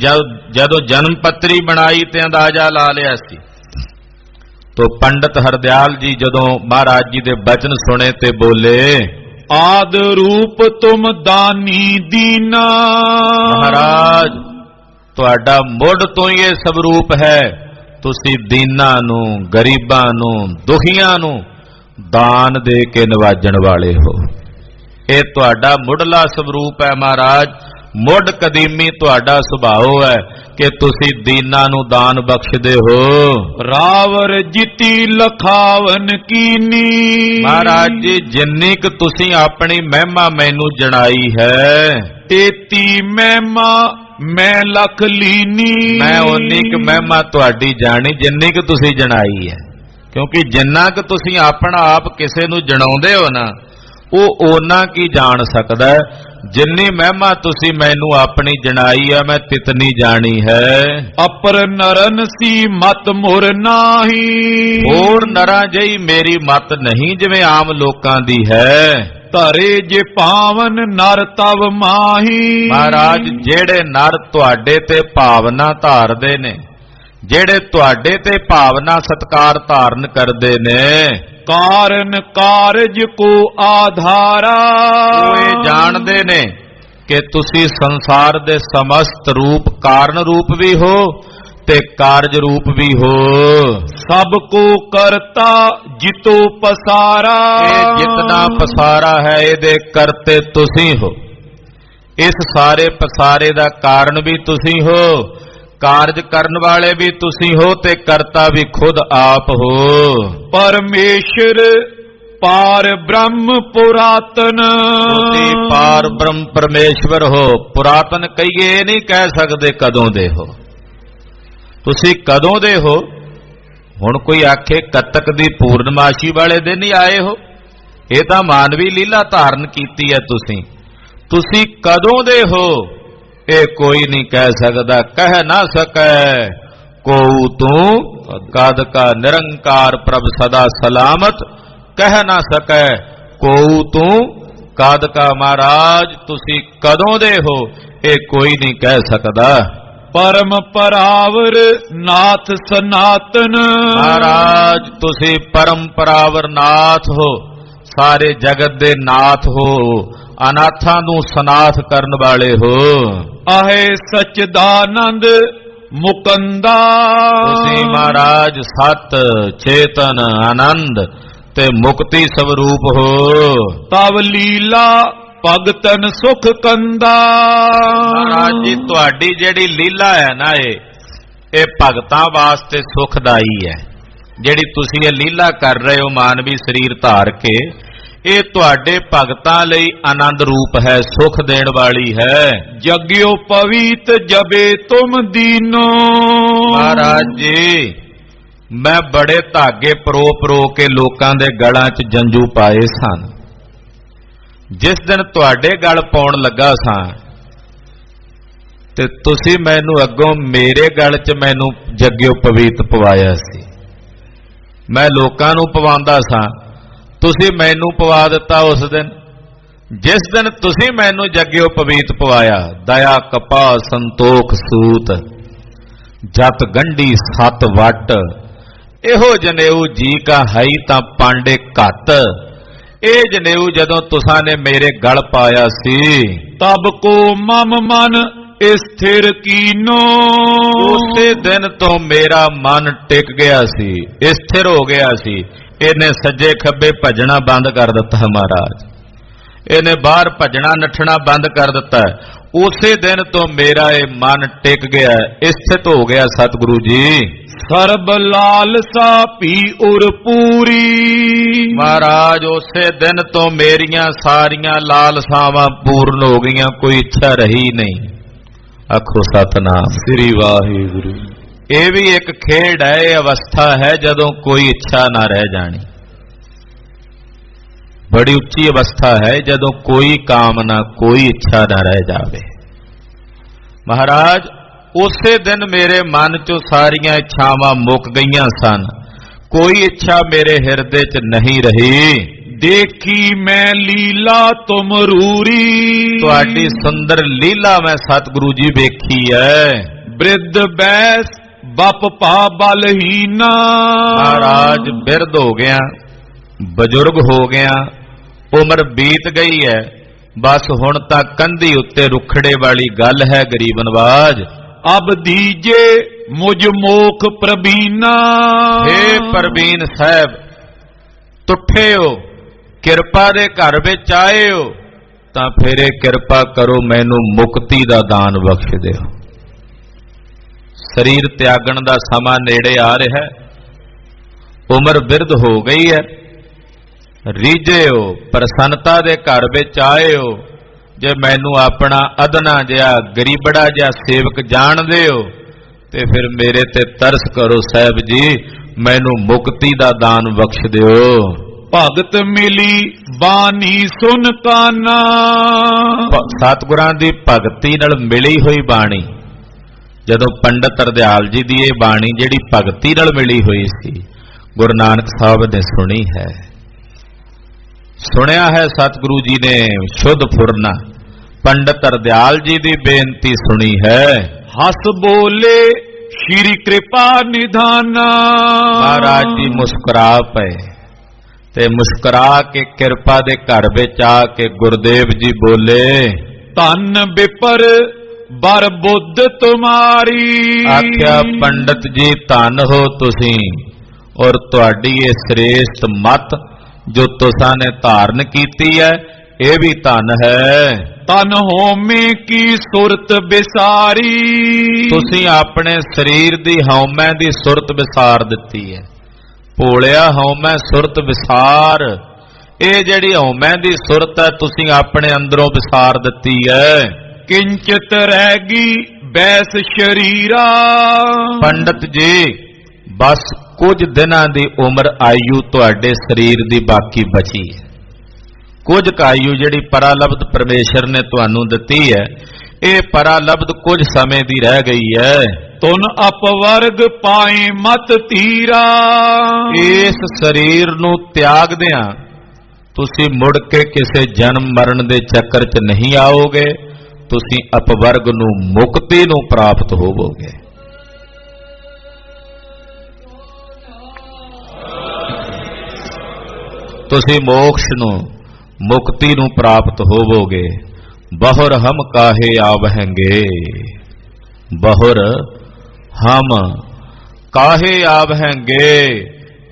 ਜਦੋਂ ਜਨਮ ਪੱਤਰੀ ਬਣਾਈ ਤੇ ਅੰਦਾਜ਼ਾ ਲਾ ਲਿਆ ਸੀ। ਤੋ ਪੰਡਤ ਹਰਦਿਆਲ ਜੀ ਜਦੋਂ ਮਹਾਰਾਜ ਜੀ ਦੇ ਬਚਨ ਸੁਣੇ ਤੇ ਬੋਲੇ, ਆਦ ਰੂਪ ਤੁਮ ਦਾਨੀ ਦੀਨਾ। ਮਹਾਰਾਜ ਤੁਹਾਡਾ ਮੁੱਢ ਤੋਂ ਹੀ ਇਹ ਸਵਰੂਪ ਹੈ, ਤੁਸੀਂ ਦੀਨਾਂ ਨੂੰ, ਗਰੀਬਾਂ ਨੂੰ, ਦੁਖੀਆਂ ਨੂੰ ਦਾਨ ਦੇ ਕੇ ਨਿਵਾਜਣ ਵਾਲੇ ਹੋ। ਇਹ ਤੁਹਾਡਾ ਮੁੱਢਲਾ ਸਵਰੂਪ ਹੈ ਮਹਾਰਾਜ। ਮੁੱਢ ਕਦੀਮੀ ਤੁਹਾਡਾ ਸੁਭਾਅ ਹੈ ਕਿ ਤੁਸੀਂ ਦੀਨਾਂ ਨੂੰ ਦਾਨ ਬਖਸ਼ਦੇ ਹੋ। ਰਾਵਰ ਜਿਤੀ ਲਖਾਵਨ ਕੀਨੀ। ਮਹਾਰਾਜ ਜੀ, ਜਿੰਨੀ ਕੁ ਤੁਸੀਂ ਆਪਣੀ ਮਹਿਮਾ ਮੈਨੂੰ ਜਣਾਈ ਹੈ, 33 ਮਹਿਮਾ ਮੈਂ ਲਖ ਲੀਨੀ। ਮੈਂ ਉਨੀ ਕੁ ਮਹਿਮਾ ਤੁਹਾਡੀ ਜਾਣੀ ਜਿੰਨੀ ਕੁ ਤੁਸੀਂ ਜਣਾਈ ਹੈ। ਕਿਉਂਕਿ ਜਿੰਨਾ ਕੁ ਤੁਸੀਂ ਆਪਣਾ ਆਪ ਕਿਸੇ ਨੂੰ ਜਣਾਉਂਦੇ ਹੋ ਨਾ, ਉਹ ਓਨਾ ਕੀ ਜਾਣ ਸਕਦਾ। ਜਿੰਨੀ ਮਹਿਮਾ ਤੁਸੀਂ ਮੈਨੂੰ ਆਪਣੀ ਜਣਾਈ ਹੈ, ਮੈਂ ਤਿਤਨੀ ਜਾਣੀ ਹੈ। ਅਪਰ ਨਰਨ ਸੀ ਮਤ ਮੁਰ ਨਾਹੀ। ਹੋਰ ਨਰਾਂ ਜਿਹੀ ਮੇਰੀ ਮਤ ਨਹੀਂ ਜਿਵੇਂ ਆਮ ਲੋਕਾਂ ਦੀ ਹੈ। ਧਰੇ ਜੇ ਪਾਵਨ ਨਰ ਤਵ ਮਾਹੀ। ਮਹਾਰਾਜ, ਜਿਹੜੇ ਨਰ ਤੁਹਾਡੇ ਤੇ ਭਾਵਨਾ ਧਾਰਦੇ ਨੇ, ਜਿਹੜੇ ਤੁਹਾਡੇ ਤੇ ਭਾਵਨਾ ਸਤਕਾਰ ਧਾਰਨ ਕਰਦੇ ਨੇ, ਕਾਰਨ ਕਾਰਜ ਕੋ ਆਧਾਰਾ। ਉਹ ਇਹ ਜਾਣਦੇ ਨੇ ਕਿ ਤੁਸੀਂ ਸੰਸਾਰ ਦੇ ਸਮਸਤ ਰੂਪ, ਕਾਰਨ ਰੂਪ ਵੀ ਹੋ ਤੇ ਕਾਰਜ ਰੂਪ ਵੀ ਹੋ। ਸਭ ਕੋ ਕਰਤਾ ਜਿਤੋ ਪਸਾਰਾ। ਇਹ ਜਿਤਨਾ ਪਸਾਰਾ ਹੈ ਇਹਦੇ ਕਰਤੇ ਤੁਸੀਂ ਹੋ। ਇਸ ਸਾਰੇ ਪਸਾਰੇ ਦਾ ਕਾਰਨ ਵੀ ਤੁਸੀਂ ਹੋ, ਕਾਰਜ ਕਰਨ ਵਾਲੇ ਵੀ ਤੁਸੀਂ ਹੋ ਤੇ ਕਰਤਾ ਵੀ ਖੁਦ ਆਪ ਹੋ। ਪਰਮੇਸ਼ਰ ਪਾਰ ਬ੍ਰਹਮ ਪੁਰਾਤਨ। ਤੁਸੀਂ ਪਾਰ ਬ੍ਰਹਮ ਪਰਮੇਸ਼ਵਰ ਹੋ। ਪੁਰਾਤਨ ਕਹੀਏ ਨਹੀਂ ਕਹਿ ਸਕਦੇ ਕਦੋਂ ਦੇ ਹੋ। ਤੁਸੀਂ ਕਦੋਂ ਦੇ ਹੋ? ਹੁਣ ਕੋਈ ਆਖੇ ਕੱਤਕ ਦੀ ਪੂਰਨਮਾਸ਼ੀ ਵਾਲੇ ਦਿਨ ਹੀ ਆਏ ਹੋ? ਇਹ ਤਾਂ ਮਾਨਵੀ ਲੀਲਾ ਧਾਰਨ ਕੀਤੀ ਹੈ ਤੁਸੀਂ। ਤੁਸੀਂ ਕਦੋਂ ਦੇ ਹੋ ਇਹ ਕੋਈ ਨਹੀਂ ਕਹਿ ਸਕਦਾ। ਕਹਿ ਨਾ ਸਕੈ ਕੋਉ ਤੂੰ ਕਦ ਕਾ ਨਿਰੰਕਾਰ ਪ੍ਰਭ ਸਦਾ ਸਲਾਮਤ। ਕਹਿ ਨਾ ਸਕੈ ਕੋਉ ਤੂੰ ਕਦ ਕਾ। ਮਹਾਰਾਜ, ਤੁਸੀਂ ਕਦੋਂ ਦੇ ਹੋ ਇਹ ਕੋਈ ਨਹੀਂ ਕਹਿ ਸਕਦਾ। ਪਰਮ ਪਰਾਵਰ ਨਾਥ ਸਨਾਤਨ। ਮਹਾਰਾਜ, ਤੁਸੀਂ ਪਰਮ ਪਰਾਵਰ ਨਾਥ ਹੋ, ਸਾਰੇ ਜਗਤ ਦੇ ਨਾਥ ਹੋ, ਅਨਾਥਾਂ ਨੂੰ ਸਨਾਥ ਕਰਨ ਵਾਲੇ ਹੋ। ਆਹੇ ਸਚਦਾਨੰਦ ਮੁਕੰਦਾ। ਤੁਸੀਂ ਮਹਾਰਾਜ ਸਤ, ਚੇਤਨ, ਆਨੰਦ ਤੇ ਮੁਕਤੀ ਸਵਰੂਪ ਹੋ। ਤਵ ਲੀਲਾ ਭਗਤਨ ਸੁਖ ਕੰਦਾ। ਮਹਾਰਾਜ ਜੀ, ਤੁਹਾਡੀ ਜਿਹੜੀ ਲੀਲਾ ਹੈ ਨਾ, ਇਹ ਭਗਤਾਂ ਵਾਸਤੇ ਸੁਖਦਾਈ ਹੈ। ਜਿਹੜੀ ਤੁਸੀਂ ਇਹ ਲੀਲਾ ਕਰ ਰਹੇ ਹੋ ਮਾਨਵੀ ਸਰੀਰ ਧਾਰ ਕੇ, ਇਹ ਤੁਹਾਡੇ ਭਗਤਾਂ ਲਈ ਆਨੰਦ ਰੂਪ ਹੈ, ਸੁਖ ਦੇਣ ਵਾਲੀ ਹੈ। ਜਗਿਓ ਪਵਿੱਤ ਜਬੇ ਤੁਮ ਦੀਨੋ। ਮਹਾਰਾਜ ਜੀ, ਮੈਂ ਬੜੇ ਧਾਗੇ ਪਰੋ ਕੇ ਲੋਕਾਂ ਦੇ ਗਲਾਂ 'ਚ ਜੰਜੂ ਪਾਏ ਸਨ। ਜਿਸ ਦਿਨ ਤੁਹਾਡੇ ਗਲ ਪਾਉਣ ਲੱਗਾ ਸਾਂ ਤੇ ਤੁਸੀਂ ਮੈਨੂੰ ਅੱਗੋਂ ਮੇਰੇ ਗਲ 'ਚ ਮੈਨੂੰ ਜਗਿਓ ਪਵਿੱਤ ਪਵਾਇਆ ਸੀ। ਮੈਂ ਲੋਕਾਂ ਨੂੰ ਪਵਾਉਂਦਾ ਸਾਂ, ਤੁਸੀਂ ਮੈਨੂੰ ਪਵਾ ਦਿੱਤਾ ਉਸ ਦਿਨ। ਜਿਸ ਦਿਨ ਤੁਸੀਂ ਮੈਨੂੰ ਜਗਿਓ ਪਵਿੱਤ ਪਵਾਇਆ, ਦਇਆ ਕਪਾ ਸੰਤੋਖ ਸੂਤ ਜਤ ਗੰਢੀ ਸਤ ਵਟ। ਇਹੋ ਜਨੇਊ ਜੀ ਕਾ ਹਈ ਤਾਂ ਪਾਂਡੇ ਘੱਟ। ਇਹ ਜਨੇਊ ਜਦੋਂ ਤੁਸਾਂ ਨੇ ਮੇਰੇ ਗਲ ਪਾਇਆ ਸੀ, ਤਬ ਕੋ ਮਮ ਮਨ ਸਥਿਰ ਕੀਨੋ। ਉਸੇ ਦਿਨ ਤੋਂ ਮੇਰਾ ਮਨ ਟਿਕ ਗਿਆ ਸੀ, ਸਥਿਰ ਹੋ ਗਿਆ ਸੀ। ਇਹਨੇ ਸੱਜੇ ਖੱਬੇ ਭੱਜਣਾ ਬੰਦ ਕਰ ਦਿੱਤਾ ਮਹਾਰਾਜ। ਇਹਨੇ ਬਾਹਰ ਭੱਜਣਾ ਨੱਠਣਾ ਬੰਦ ਕਰ ਦਿੱਤਾ। ਉਸੇ ਦਿਨ ਤੋਂ ਮੇਰਾ ਇਹ ਮਨ ਟਿਕ ਗਿਆ, ਸਥਿਤ ਹੋ ਗਿਆ। ਸਤਿਗੁਰੂ ਜੀ, ਸਰਬ ਲਾਲਸਾ ਭੀ ਉਰ ਪੂਰੀ। ਮਹਾਰਾਜ, ਉਸੇ ਦਿਨ ਤੋਂ ਮੇਰੀਆਂ ਸਾਰੀਆਂ ਲਾਲਸਾਵਾਂ ਪੂਰਨ ਹੋ ਗਈਆਂ, ਕੋਈ ਇੱਛਾ ਰਹੀ ਨਹੀਂ। ਆਖੋ ਸਤਨਾਮ ਸ੍ਰੀ ਵਾਹਿਗੁਰੂ। ਇਹ ਵੀ ਇੱਕ ਖੇਡ ਹੈ, ਇਹ ਅਵਸਥਾ ਹੈ ਜਦੋਂ ਕੋਈ ਇੱਛਾ ਨਾ ਰਹਿ ਜਾਣੀ। ਬੜੀ ਉੱਚੀ ਅਵਸਥਾ ਹੈ ਜਦੋਂ ਕੋਈ ਕਾਮਨਾ, ਕੋਈ ਇੱਛਾ ਨਾ ਰਹਿ ਜਾਵੇ। ਮਹਾਰਾਜ, ਉਸੇ ਦਿਨ ਮੇਰੇ ਮਨ ਚੋਂ ਸਾਰੀਆਂ ਇੱਛਾਵਾਂ ਮੁੱਕ ਗਈਆਂ ਸਨ। ਕੋਈ ਇੱਛਾ ਮੇਰੇ ਹਿਰਦੇ 'ਚ ਨਹੀਂ ਰਹੀ। ਦੇਖੀ ਮੈਂ ਲੀਲਾ ਤੁਮ ਰੂਰੀ। ਤੁਹਾਡੀ ਸੁੰਦਰ ਲੀਲਾ ਮੈਂ ਸਤਿਗੁਰੂ ਜੀ ਵੇਖੀ ਹੈ। ਬ੍ਰਿਧ ਬੈਸ ਬਪ ਪਾ ਬਲਹੀਨਾ। ਮਹਾਰਾਜ, ਬਿਰਧ ਹੋ ਗਿਆ, ਬਜ਼ੁਰਗ ਹੋ ਗਿਆ, ਉਮਰ ਬੀਤ ਗਈ ਹੈ। ਬਸ ਹੁਣ ਤਾਂ ਕੰਧੀ ਉੱਤੇ ਰੁਖੜੇ ਵਾਲੀ ਗੱਲ ਹੈ ਗਰੀਬ ਨਵਾਜ। ਅਬ ਦੀਜੇ ਮੁਝ ਮੋਖ ਪ੍ਰਬੀਨਾ। हे ਪ੍ਰਵੀਨ ਸਾਹਿਬ, ਤੁਠੇ ਹੋ, ਕਿਰਪਾ ਦੇ ਘਰ ਵਿੱਚ ਆਏ ਹੋ, ਤਾਂ ਫਿਰ ਇਹ ਕਿਰਪਾ ਕਰੋ ਮੈਨੂੰ ਮੁਕਤੀ ਦਾ ਦਾਨ ਬਖਸ਼ ਦਿਓ। ਸਰੀਰ ਤਿਆਗਣ ਦਾ ਸਮਾਂ ਨੇੜੇ ਆ ਰਿਹਾ ਹੈ, ਉਮਰ ਬਿਰਧ ਹੋ ਗਈ ਹੈ, ਰੀਝੇ ਹੋ, ਪ੍ਰਸੰਨਤਾ ਦੇ ਘਰ ਵਿੱਚ ਆਏ ਹੋ। ਜੇ ਮੈਨੂੰ ਆਪਣਾ ਅਦਨਾ ਜਿਹਾ ਗਰੀਬੜਾ ਜਿਹਾ ਸੇਵਕ ਜਾਣਦੇ ਹੋ ਤੇ ਫਿਰ ਮੇਰੇ ਤੇ ਤਰਸ ਕਰੋ ਸਾਹਿਬ ਜੀ, ਮੈਨੂੰ ਮੁਕਤੀ ਦਾ ਦਾਨ ਬਖਸ਼ ਦਿਓ। ਭਗਤ ਮਿਲੀ ਬਾਣੀ ਸੁਨ ਕਾਨਾ। ਸਤਿਗੁਰਾਂ ਦੀ ਭਗਤੀ ਨਾਲ ਮਿਲੀ ਹੋਈ ਬਾਣੀ, ਜਦੋਂ ਪੰਡਤ ਹਰਦਿਆਲ ਜੀ ਦੀ ਇਹ ਬਾਣੀ ਜਿਹੜੀ ਭਗਤੀ ਨਾਲ ਮਿਲੀ ਹੋਈ ਸੀ, ਗੁਰੂ ਨਾਨਕ ਸਾਹਿਬ ਨੇ ਸੁਣੀ ਹੈ, ਸੁਣਿਆ ਹੈ। ਸਤਿਗੁਰੂ ਜੀ ਨੇ ਸ਼ੁੱਧ ਫੁਰਨਾ ਪੰਡਤ ਹਰਦਿਆਲ ਜੀ ਦੀ ਬੇਨਤੀ ਸੁਣੀ ਹੈ। ਹੱਸ ਬੋਲੇ ਸ਼੍ਰੀ ਕਿਰਪਾ ਨਿਧਾਨਾ। ਮਹਾਰਾਜ ਜੀ ਮੁਸਕਰਾ ਪਏ ਤੇ ਮੁਸਕਰਾ ਕੇ ਕਿਰਪਾ ਦੇ ਘਰ ਵਿੱਚ ਆ ਕੇ ਗੁਰਦੇਵ ਜੀ ਬੋਲੇ, ਧੰਨ ਬਿਪਰ ਬਰ ਬੁੱਧ ਤੁਮਾਰੀ। ਆਖਿਆ ਪੰਡਤ ਜੀ ਧੰਨ ਹੋ ਤੁਸੀਂ, ਔਰ ਤੁਹਾਡੀ ਇਹ ਸ੍ਰੇਸ਼ਟ ਮਤ ਜੋ ਤੁਸਾਂ ਨੇ ਧਾਰਨ ਕੀਤੀ ਹੈ ਇਹ ਵੀ ਧੰਨ ਹੈ। ਤਨ ਹਉਮੈ ਕੀ ਸੁਰਤ ਵਿਸਾਰੀ। ਤੁਸੀਂ ਆਪਣੇ ਸਰੀਰ ਦੀ ਹਉਮੈ ਦੀ ਸੁਰਤ ਵਿਸਾਰ ਦਿੱਤੀ ਹੈ। ਭੋਲਿਆ ਹਉਮੈ ਸੁਰਤ ਵਿਸਾਰ, ਇਹ ਜਿਹੜੀ ਹਉਮੈ ਦੀ ਸੁਰਤ ਹੈ ਤੁਸੀਂ ਆਪਣੇ ਅੰਦਰੋਂ ਵਿਸਾਰ ਦਿੱਤੀ ਹੈ। ਕਿੰਚਿਤ ਰਹਿ ਗਈ ਬੈਸ ਸ਼ਰੀਰਾ। ਪੰਡਤ ਜੀ ਬਸ ਕੁਝ ਦਿਨਾਂ ਦੀ ਉਮਰ ਆਯੂ ਤੁਹਾਡੇ ਸਰੀਰ ਦੀ ਬਾਕੀ ਬਚੀ ਹੈ। ਕੁਝ ਕਾਯੂ ਜਿਹੜੀ ਪਰਾਲਬਧ ਪਰਮੇਸ਼ਰ ਨੇ ਤੁਹਾਨੂੰ ਦਿੱਤੀ ਹੈ, ਇਹ ਪਰਾਲਬਧ ਕੁਝ ਸਮੇਂ ਦੀ ਰਹਿ ਗਈ ਹੈ। ਤੁਨ ਅਪਵਰਗ ਪਾਏ ਮਤ ਧੀਰਾ। ਇਸ ਸਰੀਰ ਨੂੰ ਤਿਆਗਦਿਆਂ ਤੁਸੀਂ ਮੁੜ ਕੇ ਕਿਸੇ ਜਨਮ ਮਰਨ ਦੇ ਚੱਕਰ 'ਚ ਨਹੀਂ ਆਓਗੇ, ਤੁਸੀਂ ਅਪਵਰਗ ਨੂੰ ਮੁਕਤੀ ਨੂੰ ਪ੍ਰਾਪਤ ਹੋਵੋਗੇ। ਤੁਸੀਂ ਮੋਕਸ਼ ਨੂੰ ਮੁਕਤੀ ਨੂੰ ਪ੍ਰਾਪਤ ਹੋਵੋਗੇ। ਬਹੁਰ ਹਮ ਕਾਹੇ ਆਵਹਿੰਗੇ, ਬਹੁਰ ਹਮ ਕਾਹੇ ਆਵਹਿੰਗੇ।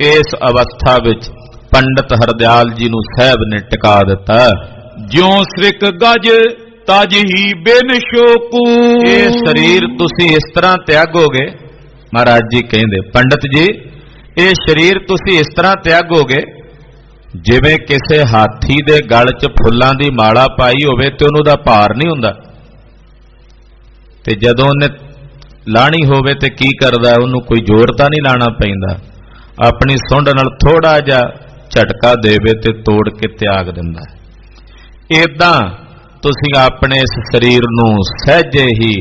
ਇਸ ਅਵਸਥਾ ਵਿੱਚ ਪੰਡਤ ਹਰਦਿਆਲ ਜੀ ਨੂੰ ਸਾਹਿਬ ਨੇ ਟਿਕਾ ਦਿੱਤਾ। ਜਿਉ ਸ੍ਰਿਕ ਗਜ ਤਜ ਹੀ ਬਿਨ ਸ਼ੋਕੂ। ਇਹ ਸਰੀਰ ਤੁਸੀਂ ਇਸ ਤਰ੍ਹਾਂ ਤਿਆਗੋਗੇ, ਮਹਾਰਾਜ ਜੀ ਕਹਿੰਦੇ ਪੰਡਤ ਜੀ ਇਹ ਸਰੀਰ ਤੁਸੀਂ ਇਸ ਤਰ੍ਹਾਂ ਤਿਆਗੋਗੇ ਜਿਵੇਂ ਕਿਸੇ ਹਾਥੀ ਦੇ ਗਲ 'ਚ ਫੁੱਲਾਂ ਦੀ ਮਾਲਾ ਪਾਈ ਹੋਵੇ ਤੇ ਉਹਨੂੰ ਦਾ ਭਾਰ ਨਹੀਂ ਹੁੰਦਾ, ਤੇ ਜਦੋਂ ਉਹਨੇ ਲਾਣੀ ਹੋਵੇ ਤੇ ਕੀ ਕਰਦਾ, ਉਹਨੂੰ ਕੋਈ ਜ਼ੋਰ ਤਾਂ ਨਹੀਂ ਲਾਣਾ ਪੈਂਦਾ, ਆਪਣੀ ਸੁੰਡ ਨਾਲ ਥੋੜਾ ਜਿਹਾ ਝਟਕਾ ਦੇਵੇ ਤੇ ਤੋੜ ਕੇ ਤਿਆਗ ਦਿੰਦਾ। ਏਦਾਂ ਤੁਸੀਂ ਆਪਣੇ ਇਸ ਸਰੀਰ ਨੂੰ ਸਹਿਜੇ ਹੀ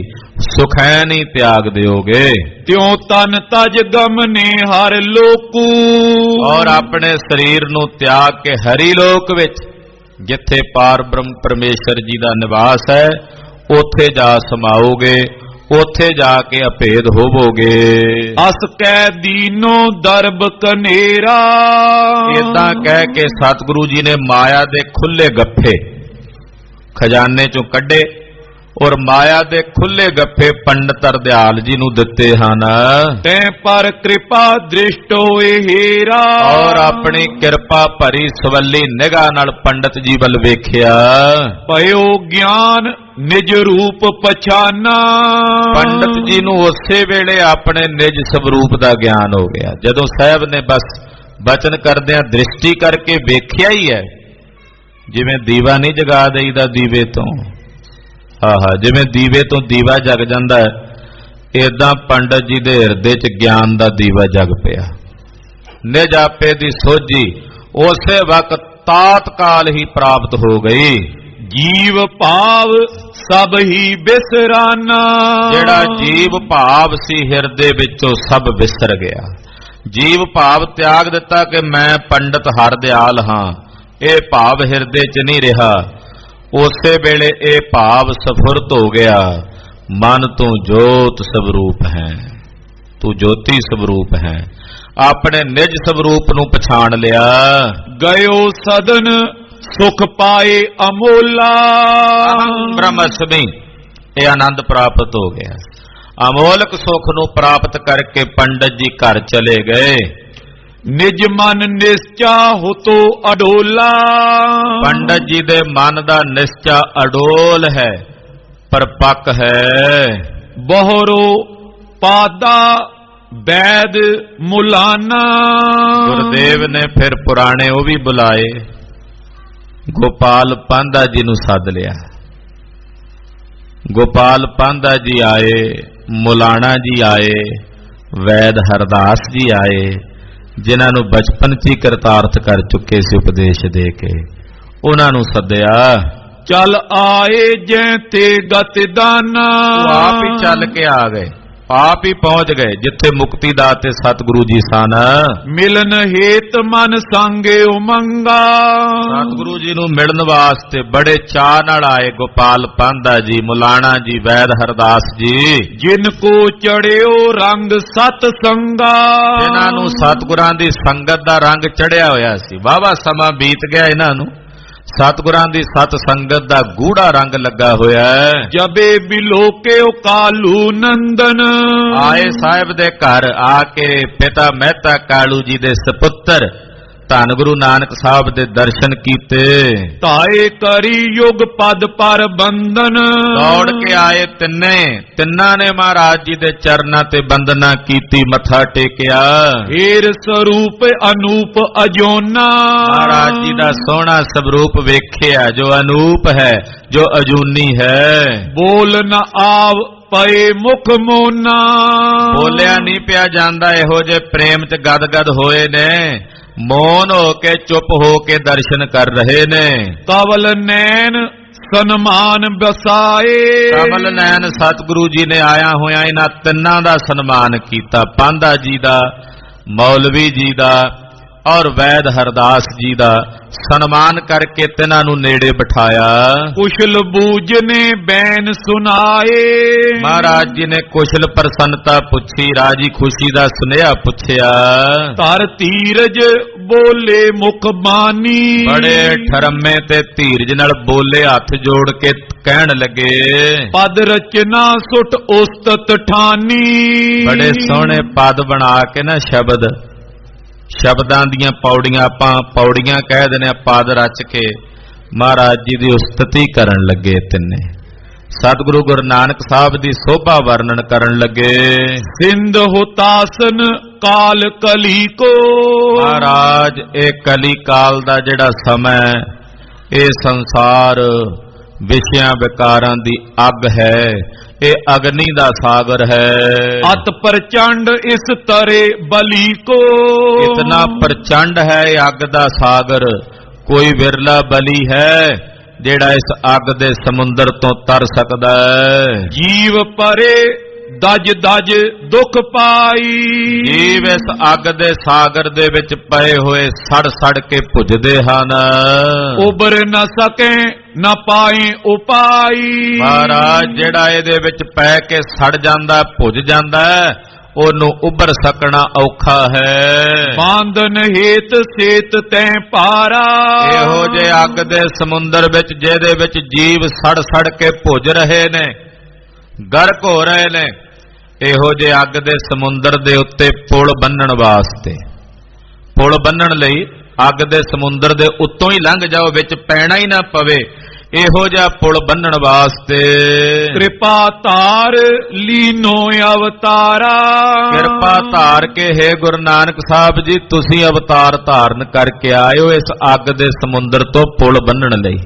ਸੁਖੈਨ ਹੀ ਤਿਆਗ ਦਿਓਗੇ। ਤਿਉ ਤਨ ਤਜ ਗਮਨੇ ਹਰ ਲੋਕੂ। ਔਰ ਆਪਣੇ ਸਰੀਰ ਨੂੰ ਤਿਆਗ ਕੇ ਹਰੀ ਲੋਕ ਵਿੱਚ ਜਿੱਥੇ ਪਾਰ ਬ੍ਰਹਮ ਪਰਮੇਸ਼ਰ ਜੀ ਦਾ ਨਿਵਾਸ ਹੈ ਉੱਥੇ ਜਾ ਸਮਾਓਗੇ, ਉੱਥੇ ਜਾ ਕੇ ਅਭੇਦ ਹੋਵੋਗੇ। ਅਸ ਕਹਿ ਦੀਨੋ ਦਰਬ ਕਨੇਰਾ। ਇਦਾਂ ਕਹਿ ਕੇ ਸਤਿਗੁਰੂ ਜੀ ਨੇ ਮਾਇਆ ਦੇ ਖੁੱਲੇ ਗੱਫੇ ਖਜ਼ਾਨੇ ਚੋਂ ਕੱਢੇ ਔਰ ਮਾਇਆ ਦੇ ਖੁੱਲੇ ਗੱਫੇ ਪੰਡਤ ਹਰਦਿਆਲ ਜੀ ਨੂੰ ਦਿੱਤੇ ਹਨ। ਤੈ ਪਰ ਕਿਰਪਾ ਦ੍ਰਿਸ਼ਟ ਹੋਏ ਹੀਰਾ। ਔਰ ਆਪਣੀ ਕਿਰਪਾ ਭਰੀ ਸਵੱਲੀ ਨਿਗਾਹ ਨਾਲ ਪੰਡਤ ਜੀ ਵੱਲ ਵੇਖਿਆ। ਭਇਓ ਗਿਆਨ ਨਿਜ ਰੂਪ ਪਛਾਨਾ। ਪੰਡਤ ਜੀ ਨੂੰ ਉਸੇ ਵੇਲੇ ਆਪਣੇ ਨਿਜ ਸਵਰੂਪ ਦਾ ਗਿਆਨ ਹੋ ਗਿਆ। ਜਦੋਂ ਸਾਹਿਬ ਨੇ ਬਸ ਬਚਨ ਕਰਦਿਆਂ ਦ੍ਰਿਸ਼ਟੀ ਕਰਕੇ ਵੇਖਿਆ ਹੀ ਹੈ, ਜਿਵੇਂ ਦੀਵਾ ਨਹੀਂ ਜਗਾ ਦੇਈਦਾ ਦੀਵੇ ਤੋਂ, ਜਿਵੇਂ ਦੀਵੇ ਤੋਂ ਦੀਵਾ ਜਗ ਜਾਂਦਾ ਹੈ, ਏਦਾਂ ਪੰਡਤ ਜੀ ਦੇ ਹਿਰਦੇ 'ਚ ਗਿਆਨ ਦਾ ਦੀਵਾ ਜਗ ਪਿਆ। ਨਿਜ ਆਪੇ ਦੀ ਸੋਝੀ ਉਸੇ ਵਕਤ ਤਾਤਕਾਲ ਹੀ ਪ੍ਰਾਪਤ ਹੋ ਗਈ। ਜੀਵ ਭਾਵ ਸਭ ਹੀ ਬਿਸਰਾਨਾ। ਜਿਹੜਾ ਜੀਵ ਭਾਵ ਸੀ ਹਿਰਦੇ ਵਿੱਚੋਂ ਸਭ ਵਿਸਰ ਗਿਆ। ਜੀਵ ਭਾਵ ਤਿਆਗ ਦਿੱਤਾ ਕਿ ਮੈਂ ਪੰਡਤ ਹਰਦਿਆਲ ਹਾਂ, ਇਹ ਭਾਵ ਹਿਰਦੇ 'ਚ ਨਹੀਂ ਰਿਹਾ। ਉਸੇ ਵੇਲੇ ਇਹ ਭਾਵ ਸਫੁਰਤ ਹੋ ਗਿਆ। ਮਨ ਤੂੰ ਜੋਤ ਸਵਰੂਪ ਹੈ, ਤੂੰ ਜੋਤੀ ਸਵਰੂਪ ਹੈ। ਆਪਣੇ ਨਿਜ ਸਵਰੂਪ ਨੂੰ ਪਛਾਣ ਲਿਆ। ਗਇਓ ਸਦਨ ਸੁਖ ਪਾਏ ਅਮੋਲਾ। ਬ੍ਰਹਮਸਮੀ, ਇਹ ਆਨੰਦ ਪ੍ਰਾਪਤ ਹੋ ਗਿਆ। ਅਮੋਲਕ ਸੁਖ ਨੂੰ ਪ੍ਰਾਪਤ ਕਰਕੇ ਪੰਡਤ ਜੀ ਘਰ ਚਲੇ ਗਏ। ਨਿਜ ਮਨ ਨਿਸ਼ਚਾ ਹੋਤੋ ਅਡੋਲਾ। ਪੰਡਤ ਜੀ ਦੇ ਮਨ ਦਾ ਨਿਸ਼ਚਾ ਅਡੋਲ ਹੈ, ਪਰਪੱਕ ਹੈ। ਬਹੁਰੋ ਪਾਦਾ ਵੈਦ ਮੁਲਾਨਾ। ਗੁਰਦੇਵ ਨੇ ਫਿਰ ਪੁਰਾਣੇ ਉਹ ਵੀ ਬੁਲਾਏ, ਗੋਪਾਲ ਪਾਂਧਾ ਜੀ ਨੂੰ ਸੱਦ ਲਿਆ। ਗੋਪਾਲ ਪਾਂਧਾ ਜੀ ਆਏ, ਮੁਲਾਣਾ ਜੀ ਆਏ, ਵੈਦ ਹਰਦਾਸ ਜੀ ਆਏ, ਜਿਨ੍ਹਾਂ ਨੂੰ ਬਚਪਨ 'ਚ ਹੀ ਕਰਤਾਰਥ ਕਰ ਚੁੱਕੇ ਸੀ ਉਪਦੇਸ਼ ਦੇ ਕੇ। ਉਹਨਾਂ ਨੂੰ ਸੱਦਿਆ। ਚੱਲ ਆਏ ਜੈ ਤੇ ਗਤ ਦਾਨਾ। ਉਹ ਆਪ ਹੀ ਚੱਲ ਕੇ ਆ ਗਏ, ਆਪ ਹੀ ਪਹੁੰਚ ਗਏ ਜਿੱਥੇ ਮੁਕਤੀ ਦਾਤੇ ਸਤਿਗੁਰੂ ਜੀ ਸਨ। ਮਿਲਨ ਹੇਤ ਮਨ ਸੰਗੇ ਉਮੰਗਾ। ਸਤਿਗੁਰੂ ਜੀ ਨੂੰ ਮਿਲਣ ਵਾਸਤੇ ਬੜੇ ਚਾਅ ਨਾਲ ਆਏ ਗੋਪਾਲ ਪਾਂਧਾ ਜੀ, ਮੁਲਾਣਾ ਜੀ, ਵੈਦ ਹਰਦਾਸ ਜੀ। ਜਿਨ ਕੋ ਚੜਿਓ ਰੰਗ ਸਤ ਸੰਗਾ। ਜਿਨ੍ਹਾਂ ਨੂੰ ਸਤਿਗੁਰਾਂ ਦੀ ਸੰਗਤ ਦਾ ਰੰਗ ਚੜਿਆ ਹੋਇਆ ਸੀ। ਵਾਹਵਾ ਸਮਾਂ ਬੀਤ ਗਿਆ ਇਹਨਾਂ ਨੂੰ, ਸਤਿਗੁਰਾਂ ਦੀ ਸਤ ਸੰਗਤ ਦਾ ਗੂੜਾ ਰੰਗ ਲੱਗਾ ਹੋਇਆ ਹੈ। ਜਬੇ ਬਿਲੋਕਿਓ ਕਾਲੂ ਨੰਦਨ। ਆਏ ਸਾਹਿਬ ਦੇ ਘਰ ਆ ਕੇ ਪਿਤਾ ਮਹਿਤਾ ਕਾਲੂ ਜੀ ਦੇ ਸਪੁੱਤਰ ਧੰਨ ਗੁਰੂ ਨਾਨਕ ਸਾਹਿਬ ਦੇ ਦਰਸ਼ਨ ਕੀਤੇ। ਤਾਏ ਕਰੀ ਯੁਗ ਪਦ ਪਰ ਬੰਦਨ। ਦੌੜ ਕੇ ਆਏ ਤਿੰਨਾਂ ਨੇ ਮਹਾਰਾਜ ਜੀ ਦੇ ਚਰਨਾਂ ਤੇ ਬੰਦਨਾ ਕੀਤੀ, ਮੱਥਾ ਟੇਕਿਆ। ਹੀਰ ਸਰੂਪ ਅਨੂਪ ਅਜੋਨਾ। ਮਹਾਰਾਜ ਜੀ ਦਾ ਸੋਹਣਾ ਸਵਰੂਪ ਵੇਖਿਆ, ਜੋ ਅਨੂਪ ਹੈ, ਜੋ ਅਜੂਨੀ ਹੈ। ਬੋਲ ਨ ਆਵ ਪਏ ਮੁਖ ਮੋਨਾ। ਬੋਲਿਆ ਨਹੀਂ ਪਿਆ ਜਾਂਦਾ, ਇਹੋ ਜੇ ਪ੍ਰੇਮ 'ਚ ਗਦਗਦ ਹੋਏ ਨੇ, ਮੌਨ ਹੋ ਕੇ ਚੁੱਪ ਹੋ ਕੇ ਦਰਸ਼ਨ ਕਰ ਰਹੇ ਨੇ। ਕਵਲ ਨੈਣ ਸਨਮਾਨ ਬਸਾਏ। ਕਮਲ ਨੈਣ ਸਤਿਗੁਰੂ ਜੀ ਨੇ ਆਇਆ ਹੋਇਆ ਇਹਨਾਂ ਤਿੰਨਾਂ ਦਾ ਸਨਮਾਨ ਕੀਤਾ, ਪਾਂਧਾ ਜੀ ਦਾ, ਮੌਲਵੀ ਜੀ ਦਾ ਔਰ ਵੈਦ ਹਰਦਾਸ ਜੀ ਦਾ ਸਨਮਾਨ ਕਰਕੇ ਤਿੰਨਾਂ ਨੂੰ ਨੇੜੇ ਬਿਠਾਇਆ। ਕੁਸ਼ਲ ਬੂਝ ਨੇ ਬੈਨ ਸੁਨਾਏ। ਮਹਾਰਾਜ ਜੀ ਨੇ ਕੁਸ਼ਲ ਪ੍ਰਸੰਨਤਾ ਪੁੱਛੀ, ਰਾਜੀ ਖੁਸ਼ੀ ਦਾ ਸੁਨੇਹਾ ਪੁੱਛਿਆ। ਧਰ ਧੀਰਜ ਬੋਲੇ ਮੁਖ ਬਾਨੀ। ਬੜੇ ਠਰਮੇ ਤੇ ਧੀਰਜ ਨਾਲ ਬੋਲੇ, ਹੱਥ ਜੋੜ ਕੇ ਕਹਿਣ ਲੱਗੇ। ਪਦ ਰਚਨਾ ਸੁਟ ਉਸਤਤ ਠਾਨੀ। ਬੜੇ ਸੋਹਣੇ ਪਦ ਬਣਾ ਕੇ ਨਾ ਸ਼ਬਦਾਂ ਦੀਆਂ ਪੌੜੀਆਂ, ਆਪਾਂ ਪੌੜੀਆਂ ਕਹਿ ਦਿੰਦੇ ਆ, ਪਦ ਰਚ ਕੇ ਮਹਾਰਾਜ ਜੀ ਦੀ ਉਸਤਤੀ ਕਰਨ ਲੱਗੇ। ਤਿੰਨੇ ਸਤਿਗੁਰੂ ਗੁਰੂ ਨਾਨਕ ਸਾਹਿਬ ਦੀ ਸੋਭਾ ਵਰਣਨ ਕਰਨ ਲੱਗੇ। ਸਿੰਧ ਹੁਤਾਸਨ ਕਾਲ ਕਲੀ ਕੋ। ਮਹਾਰਾਜ ਇਹ ਕਲੀ ਕਾਲ ਦਾ ਜਿਹੜਾ ਸਮਾਂ, ਇਹ ਸੰਸਾਰ ਵਿਸ਼ਿਆਂ ਵਿਕਾਰਾਂ ਦੀ ਅੱਗ ਹੈ, ਇਹ ਅਗਨੀ ਦਾ ਸਾਗਰ ਹੈ। ਅਤ ਪ੍ਰਚੰਡ ਇਸ ਤਰੇ ਬਲੀ ਕੋ। ਇਤਨਾ ਪ੍ਰਚੰਡ ਹੈ ਇਹ ਅੱਗ ਦਾ ਸਾਗਰ, ਕੋਈ ਵਿਰਲਾ ਬਲੀ ਹੈ ਜਿਹੜਾ ਇਸ ਅੱਗ ਦੇ ਸਮੁੰਦਰ ਤੋਂ ਤਰ ਸਕਦਾ ਹੈ। ਜੀਵ ਪਰੇ ਦਜ ਦਜ ਦੁੱਖ ਪਾਈ। ਜੀਵ ਇਸ ਅੱਗ ਦੇ ਸਾਗਰ ਦੇ ਵਿੱਚ ਪਏ ਹੋਏ ਸੜ ਸੜ ਕੇ ਭੁੱਜਦੇ ਹਨ। ਉਬਰ ਨਾ ਸਕੇ ਨਾ ਪਾਏ ਉਪਾਈ। ਮਹਾਰਾਜ ਜਿਹੜਾ ਇਹਦੇ ਵਿੱਚ ਪੈ ਕੇ ਸੜ ਜਾਂਦਾ, ਭੁੱਜ ਜਾਂਦਾ, ਉਹਨੂੰ ਉੱਭਰ ਸਕਣਾ ਔਖਾ ਹੈ। ਬਾਂਧਨ ਹੇਤ ਸੇਤ ਤੈ ਪਾਰਾ। ਇਹੋ ਜੇ ਅੱਗ ਦੇ ਸਮੁੰਦਰ ਵਿੱਚ ਜਿਹਦੇ ਵਿੱਚ ਜੀਵ ਸੜ ਸੜ ਕੇ ਭੁੱਜ ਰਹੇ ਨੇ, ਗਰਕ ਹੋ ਰਹੇ ਨੇ, ਇਹੋ ਜੇ ਅੱਗ ਦੇ ਸਮੁੰਦਰ ਦੇ ਉੱਤੇ ਪੁਲ ਬੰਨਣ ਵਾਸਤੇ, ਪੁਲ ਬੰਨਣ ਲਈ ਅੱਗ ਦੇ ਸਮੁੰਦਰ ਦੇ ਉੱਤੋਂ ਹੀ ਲੰਘ ਜਾਓ, ਵਿੱਚ ਪੈਣਾ ਹੀ ਨਾ ਪਵੇ, ਇਹੋ ਜਿਹਾ ਪੁਲ ਬੰਨਣ ਵਾਸਤੇ ਕਿਰਪਾ ਧਾਰ ਲੀਨੋ ਅਵਤਾਰਾ। ਕਿਰਪਾ ਧਾਰ ਕੇ ਹੈ ਗੁਰੂ ਨਾਨਕ ਸਾਹਿਬ ਜੀ, ਤੁਸੀਂ ਅਵਤਾਰ ਧਾਰਨ ਕਰਕੇ ਆਏ ਹੋ ਇਸ ਅੱਗ ਦੇ ਸਮੁੰਦਰ ਤੋਂ ਪੁਲ ਬੰਨਣ ਲਈ।